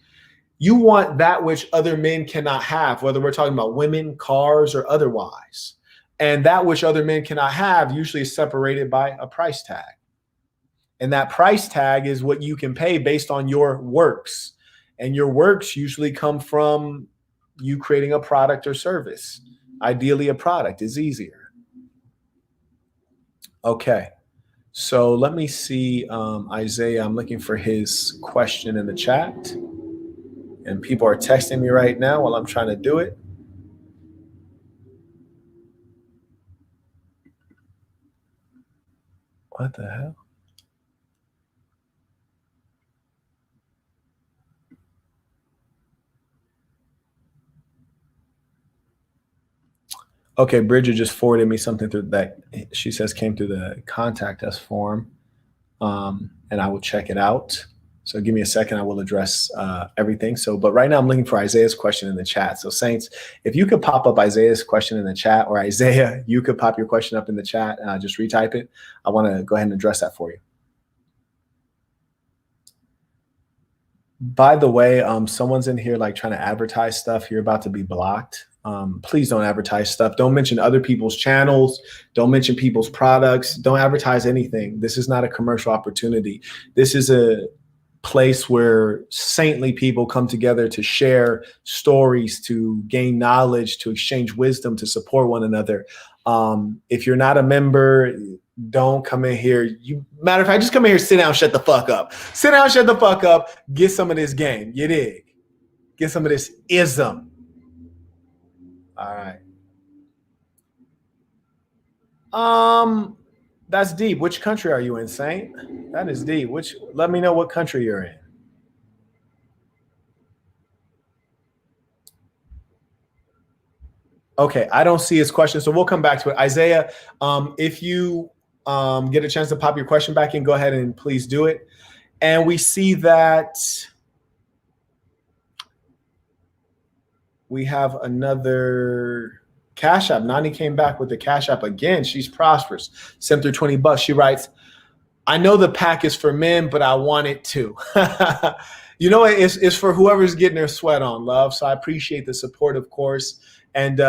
you want that which other men cannot have, whether we're talking about women, cars, or otherwise. And that which other men cannot have usually is separated by a price tag. And that price tag is what you can pay based on your works. And your works usually come from you creating a product or service. Ideally, a product is easier. Okay. So let me see, Isaiah, I'm looking for his question in the chat. And people are texting me right now while I'm trying to do it. What the hell? Okay, Bridget just forwarded me something through that she says came through the contact us form, and I will check it out. So give me a second, I will address everything. So, but right now I'm looking for Isaiah's question in the chat. So Saints, if you could pop up Isaiah's question in the chat, or Isaiah, you could pop your question up in the chat, just retype it. I want to go ahead and address that for you. By the way, someone's in here like trying to advertise stuff. You're about to be blocked. Please don't advertise stuff. Don't mention other people's channels. Don't mention people's products. Don't advertise anything. This is not a commercial opportunity. This is a place where saintly people come together to share stories, to gain knowledge, to exchange wisdom, to support one another. If you're not a member, don't come in here. Matter of fact, just come in here, sit down, shut the fuck up. Sit down, shut the fuck up. Get some of this game. You dig? Get some of this ism. All right. That's deep. Which country are you in, Saint? That is deep. Let me know what country you're in. Okay, I don't see his question, so we'll come back to it. Isaiah, if you get a chance to pop your question back in, go ahead and please do it. And we see that we have another Cash App. Nani came back with the Cash App again. She's prosperous. Sent her $20. She writes, I know the pack is for men, but I want it too. You know, it's for whoever's getting their sweat on, love. So I appreciate the support, of course. And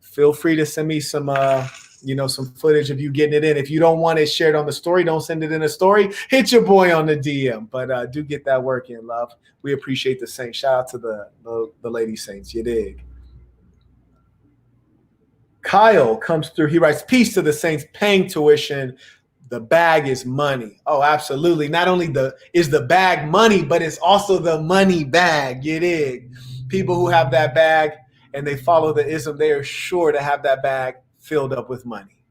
feel free to send me some, some footage of you getting it in. If you don't want it shared on the story, don't send it in a story. Hit your boy on the DM. But do get that work in, love. We appreciate the Saints. Shout out to the Lady Saints. You dig? Kyle comes through. He writes, peace to the Saints paying tuition. The bag is money. Oh, absolutely. Not only is the bag money, but it's also the money bag. You dig? People who have that bag and they follow the ism, they are sure to have that bag filled up with money.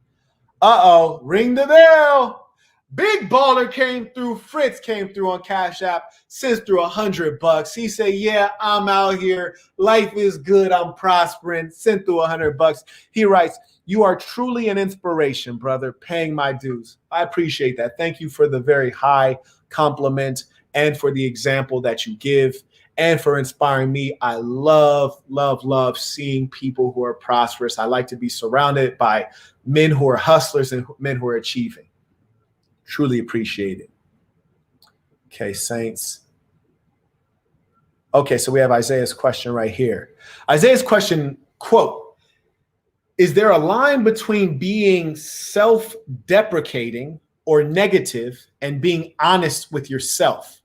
Uh-oh, ring the bell. Big Baller came through. Fritz came through on Cash App, sends through $100. He said, yeah, I'm out here. Life is good. I'm prospering. Sent through $100. He writes, you are truly an inspiration, brother, paying my dues. I appreciate that. Thank you for the very high compliment and for the example that you give and for inspiring me. I love, love, love seeing people who are prosperous. I like to be surrounded by men who are hustlers and men who are achieving. Truly appreciate it. Okay, Saints. Okay, so we have Isaiah's question right here. Isaiah's question, quote, is there a line between being self-deprecating or negative and being honest with yourself?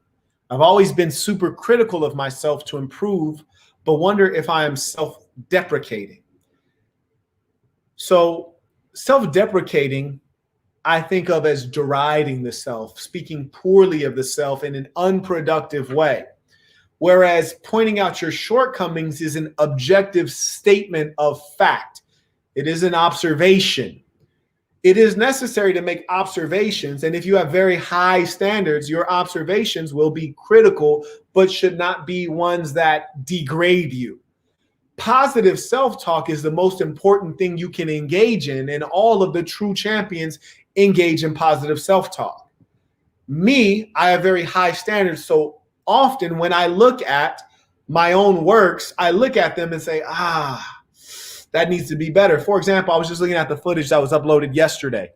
I've always been super critical of myself to improve, but wonder if I am self-deprecating. So self-deprecating, I think of as deriding the self, speaking poorly of the self in an unproductive way. Whereas pointing out your shortcomings is an objective statement of fact. It is an observation. It is necessary to make observations. And if you have very high standards, your observations will be critical, but should not be ones that degrade you. Positive self-talk is the most important thing you can engage in, and all of the true champions engage in positive self-talk. Me, I have very high standards. So often when I look at my own works, I look at them and say, that needs to be better. For example, I was just looking at the footage that was uploaded yesterday.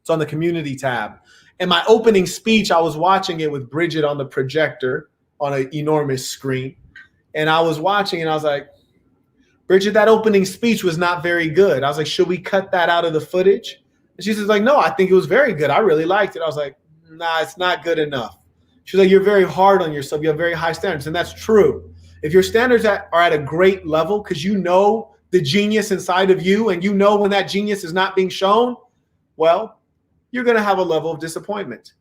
It's on the community tab. And my opening speech, I was watching it with Bridget on the projector on an enormous screen. And I was watching and I was like, Bridget, that opening speech was not very good. I was like, should we cut that out of the footage? And she says like, no, I think it was very good. I really liked it. I was like, nah, it's not good enough. She's like, you're very hard on yourself. You have very high standards. And that's true. If your standards are at a great level, because you know the genius inside of you and you know when that genius is not being shown, well, you're going to have a level of disappointment.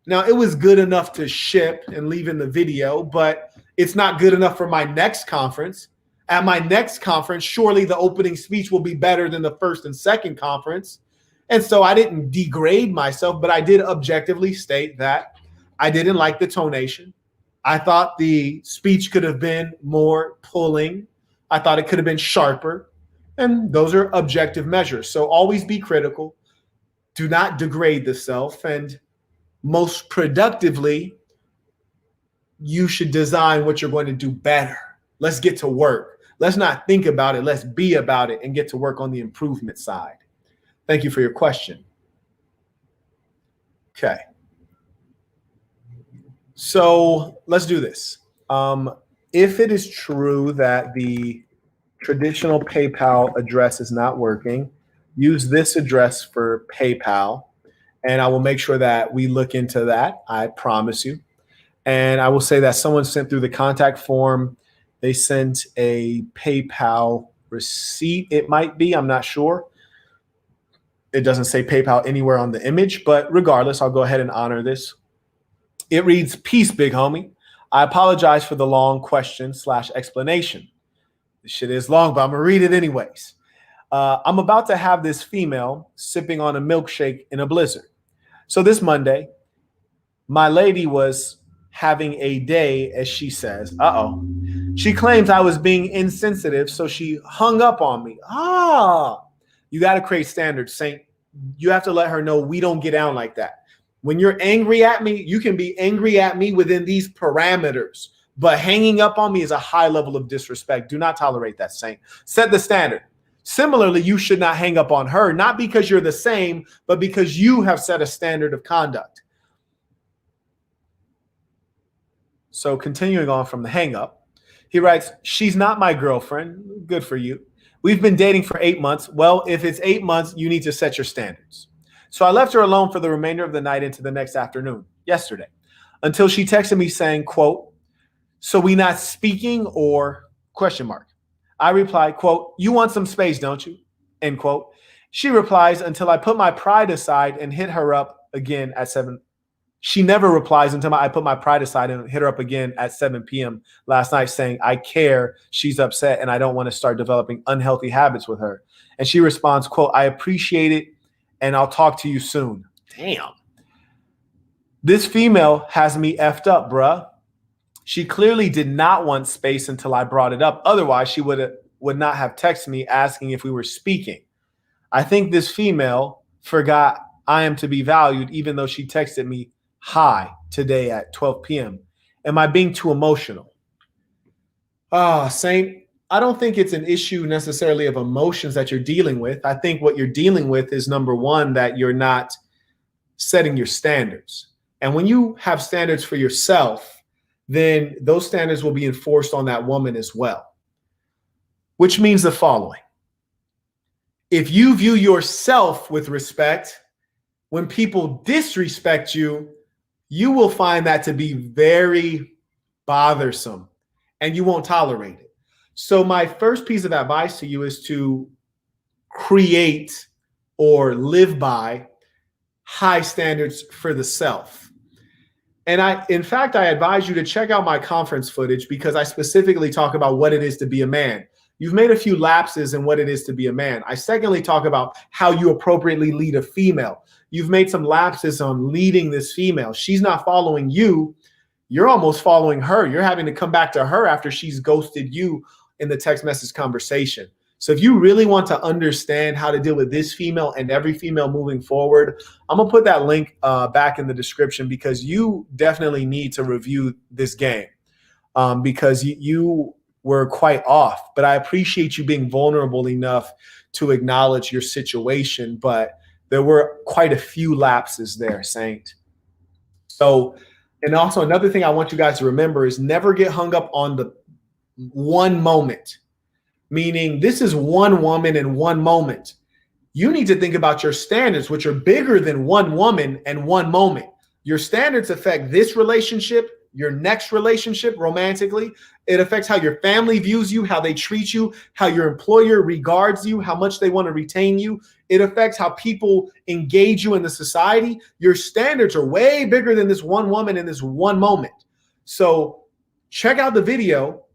Now, it was good enough to ship and leave in the video, but it's not good enough for my next conference. At my next conference, surely the opening speech will be better than the first and second conference. And so I didn't degrade myself, but I did objectively state that I didn't like the tonation. I thought the speech could have been more pulling. I thought it could have been sharper. And those are objective measures. So always be critical. Do not degrade the self. And most productively, you should design what you're going to do better. Let's get to work. Let's not think about it. Let's be about it and get to work on the improvement side. Thank you for your question. Okay. So let's do this. If it is true that the traditional PayPal address is not working, use this address for PayPal, and I will make sure that we look into that. I promise you. And I will say that someone sent through the contact form. They sent a PayPal receipt. It might be, I'm not sure. It doesn't say PayPal anywhere on the image, but regardless, I'll go ahead and honor this. It reads, peace, big homie. I apologize for the long question / explanation. This shit is long, but I'm going to read it anyways. I'm about to have this female sipping on a milkshake in a blizzard. So this Monday, my lady was having a day, as she says. She claims I was being insensitive, so she hung up on me. You got to create standards, Saint. You have to let her know we don't get down like that. When you're angry at me, you can be angry at me within these parameters, but hanging up on me is a high level of disrespect. Do not tolerate that, Saint. Set the standard. Similarly, you should not hang up on her, not because you're the same, but because you have set a standard of conduct. So continuing on from the hang up, he writes, she's not my girlfriend. Good for you. We've been dating for 8 months. Well, if it's 8 months, you need to set your standards. So I left her alone for the remainder of the night into the next afternoon, yesterday, until she texted me saying, quote, so we not speaking or ? I replied, quote, you want some space, don't you? End quote. She replies, until I put my pride aside and hit her up again at 7. She never replies until I put my pride aside and hit her up again at 7 p.m. last night saying, I care, she's upset, and I don't want to start developing unhealthy habits with her. And she responds, quote, I appreciate it, and I'll talk to you soon. Damn. This female has me effed up, bruh. She clearly did not want space until I brought it up. Otherwise, she would not have texted me asking if we were speaking. I think this female forgot I am to be valued, even though she texted me hi today at 12 p.m. Am I being too emotional? Saint, I don't think it's an issue necessarily of emotions that you're dealing with. I think what you're dealing with is, number one, that you're not setting your standards. And when you have standards for yourself, then those standards will be enforced on that woman as well, which means the following. If you view yourself with respect, when people disrespect you, you will find that to be very bothersome and you won't tolerate it. So my first piece of advice to you is to create or live by high standards for the self. And in fact, I advise you to check out my conference footage because I specifically talk about what it is to be a man. You've made a few lapses in what it is to be a man. I secondly talk about how you appropriately lead a female. You've made some lapses on leading this female. She's not following you. You're almost following her. You're having to come back to her after she's ghosted you in the text message conversation. So if you really want to understand how to deal with this female and every female moving forward, I'm going to put that link back in the description because you definitely need to review this game because you were quite off. But I appreciate you being vulnerable enough to acknowledge your situation. But there were quite a few lapses there, Saint. So, and also another thing I want you guys to remember is never get hung up on the one moment. Meaning this is one woman in one moment. You need to think about your standards, which are bigger than one woman and one moment. Your standards affect this relationship, your next relationship romantically. It affects how your family views you, how they treat you, how your employer regards you, how much they want to retain you. It affects how people engage you in the society. Your standards are way bigger than this one woman in this one moment. So check out the video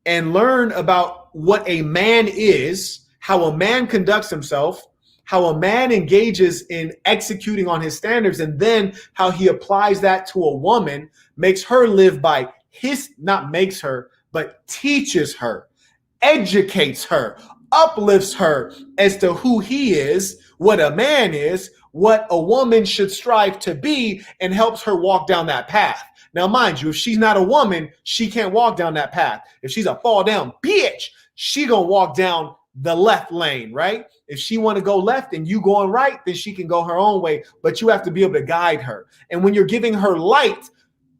and learn about what a man is, how a man conducts himself, how a man engages in executing on his standards, and then how he applies that to a woman, makes her live by his, not makes her, but teaches her, educates her, uplifts her as to who he is, what a man is, what a woman should strive to be, and helps her walk down that path. Now, mind you, if she's not a woman, she can't walk down that path. If she's a fall down bitch, she gonna walk down the left lane, right? If she want to go left and you going right, then she can go her own way, but you have to be able to guide her. And when you're giving her light,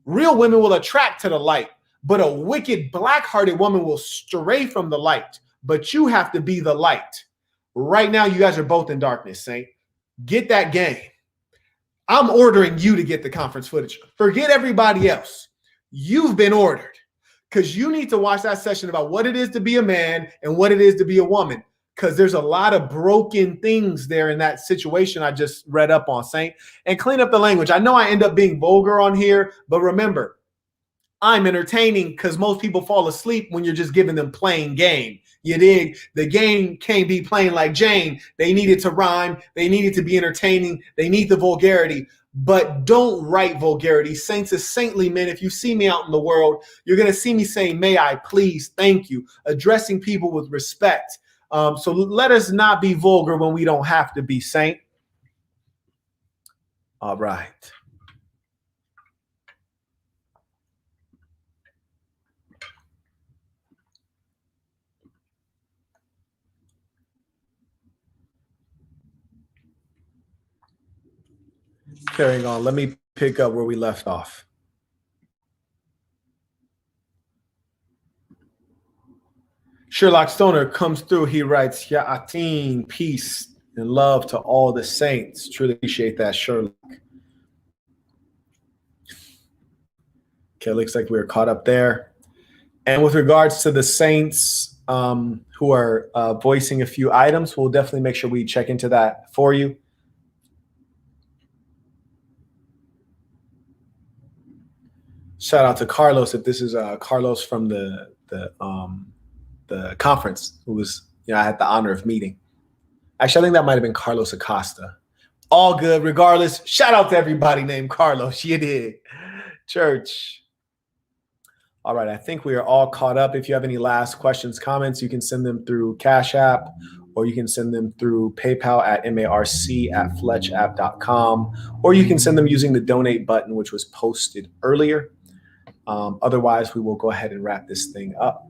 real women will attract to the light, but a wicked, black-hearted woman will stray from the light, but you have to be the light. Right now, you guys are both in darkness, Saint. Get that game. I'm ordering you to get the conference footage. Forget everybody else. You've been ordered because you need to watch that session about what it is to be a man and what it is to be a woman, because there's a lot of broken things there in that situation I just read up on, Saint. And clean up the language. I know I end up being vulgar on here, but remember, I'm entertaining because most people fall asleep when you're just giving them plain game. You dig? The game can't be plain like Jane. They need it to rhyme. They need it to be entertaining. They need the vulgarity. But don't write vulgarity. Saints is saintly men. If you see me out in the world, you're going to see me saying, may I, please, thank you, addressing people with respect. So let us not be vulgar when we don't have to be, Saint. All right. Carrying on. Let me pick up where we left off. Sherlock Stoner comes through. He writes, Ya'ateen, peace and love to all the saints. Truly appreciate that, Sherlock. Okay, looks like we're caught up there. And with regards to the saints who are voicing a few items, we'll definitely make sure we check into that for you. Shout out to Carlos if this is Carlos from the conference who was, I had the honor of meeting. Actually, I think that might have been Carlos Acosta. All good. Regardless, shout out to everybody named Carlos. You did. Church. All right. I think we are all caught up. If you have any last questions, comments, you can send them through Cash App or you can send them through PayPal at marc@fletchapp.com, or you can send them using the donate button, which was posted earlier. Otherwise, we will go ahead and wrap this thing up.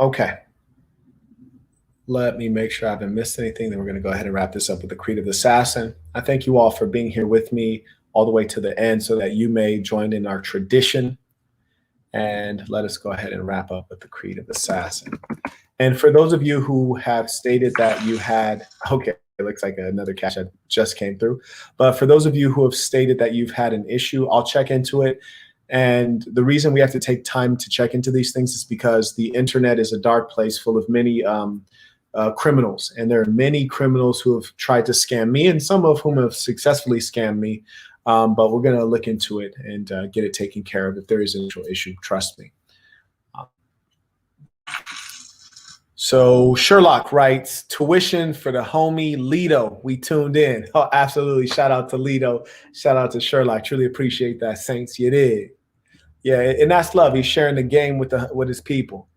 Okay. Let me make sure I haven't missed anything. Then we're going to go ahead and wrap this up with the Creed of the Assassin. I thank you all for being here with me all the way to the end so that you may join in our tradition. And let us go ahead and wrap up with the Creed of the Assassin. And for those of you who have stated that you had, okay, it looks like another cash that just came through. But for those of you who have stated that you've had an issue, I'll check into it. And the reason we have to take time to check into these things is because the internet is a dark place full of many criminals. And there are many criminals who have tried to scam me, and some of whom have successfully scammed me. But we're going to look into it and get it taken care of if there is an actual issue. Trust me. So Sherlock writes, tuition for the homie Lido. We tuned in. Oh, absolutely. Shout out to Lido. Shout out to Sherlock. Truly appreciate that, Saints. You did. Yeah, and that's love. He's sharing the game with his people.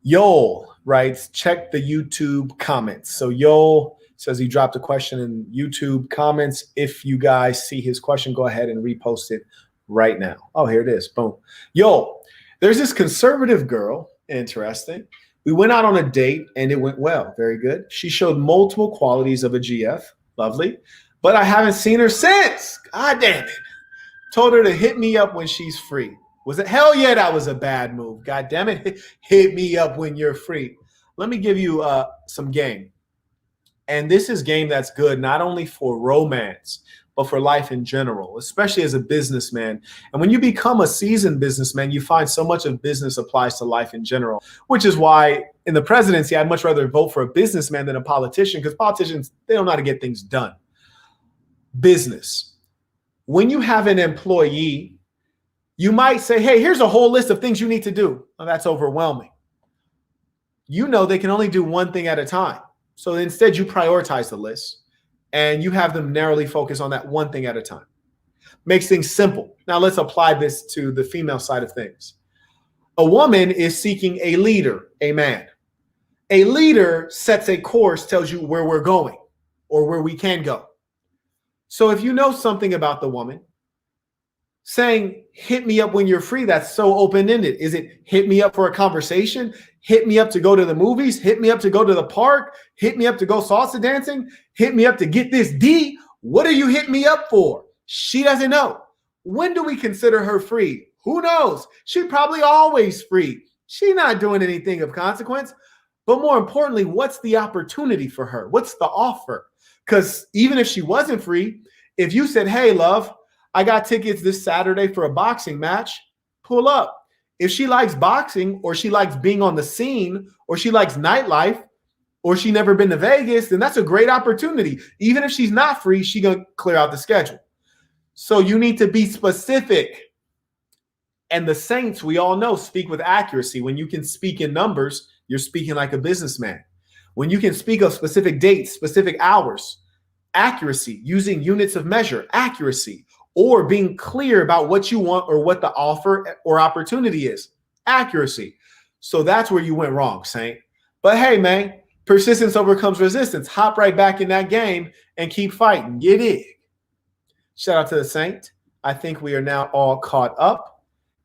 Yoel writes, check the YouTube comments. So Yoel says he dropped a question in YouTube comments. If you guys see his question, go ahead and repost it right now. Oh, here it is. Boom. Yoel, there's this conservative girl. Interesting. We went out on a date and it went well. Very good. She showed multiple qualities of a GF. Lovely. But I haven't seen her since. God damn it. Told her to hit me up when she's free. Was it? Hell yeah, that was a bad move. God damn it. Hit me up when you're free. Let me give you some game. And this is game that's good not only for romance, but for life in general, especially as a businessman. And when you become a seasoned businessman, you find so much of business applies to life in general, which is why in the presidency, I'd much rather vote for a businessman than a politician, because politicians, they don't know how to get things done. Business. When you have an employee, you might say, hey, here's a whole list of things you need to do. Well, that's overwhelming. You know they can only do one thing at a time. So instead, you prioritize the list and you have them narrowly focus on that one thing at a time. Makes things simple. Now let's apply this to the female side of things. A woman is seeking a leader, a man. A leader sets a course, tells you where we're going or where we can go. So if you know something about the woman, saying, hit me up when you're free, that's so open-ended. Is it hit me up for a conversation? Hit me up to go to the movies? Hit me up to go to the park? Hit me up to go salsa dancing? Hit me up to get this D? What are you hitting me up for? She doesn't know. When do we consider her free? Who knows? She probably always free. She's not doing anything of consequence. But more importantly, what's the opportunity for her? What's the offer? Because even if she wasn't free, if you said, hey, love, I got tickets this Saturday for a boxing match, pull up. If she likes boxing or she likes being on the scene or she likes nightlife or she never been to Vegas, then that's a great opportunity. Even if she's not free, she's going to clear out the schedule. So you need to be specific. And the Saints, we all know, speak with accuracy. When you can speak in numbers, you're speaking like a businessman. When you can speak of specific dates, specific hours, accuracy, using units of measure, accuracy, or being clear about what you want or what the offer or opportunity is, accuracy. So that's where you went wrong, Saint. But hey, man, persistence overcomes resistance. Hop right back in that game and keep fighting. Get it. Shout out to the Saint. I think we are now all caught up.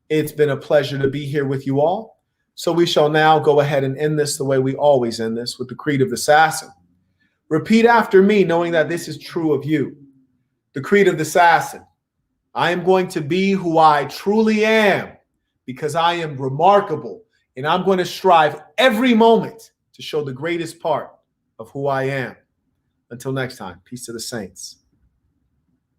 It's been a pleasure to be here with you all. So we shall now go ahead and end this the way we always end this, with the Creed of the Assassin. Repeat after me, knowing that this is true of you. The Creed of the Assassin. I am going to be who I truly am because I am remarkable, and I'm going to strive every moment to show the greatest part of who I am. Until next time, peace to the Saints.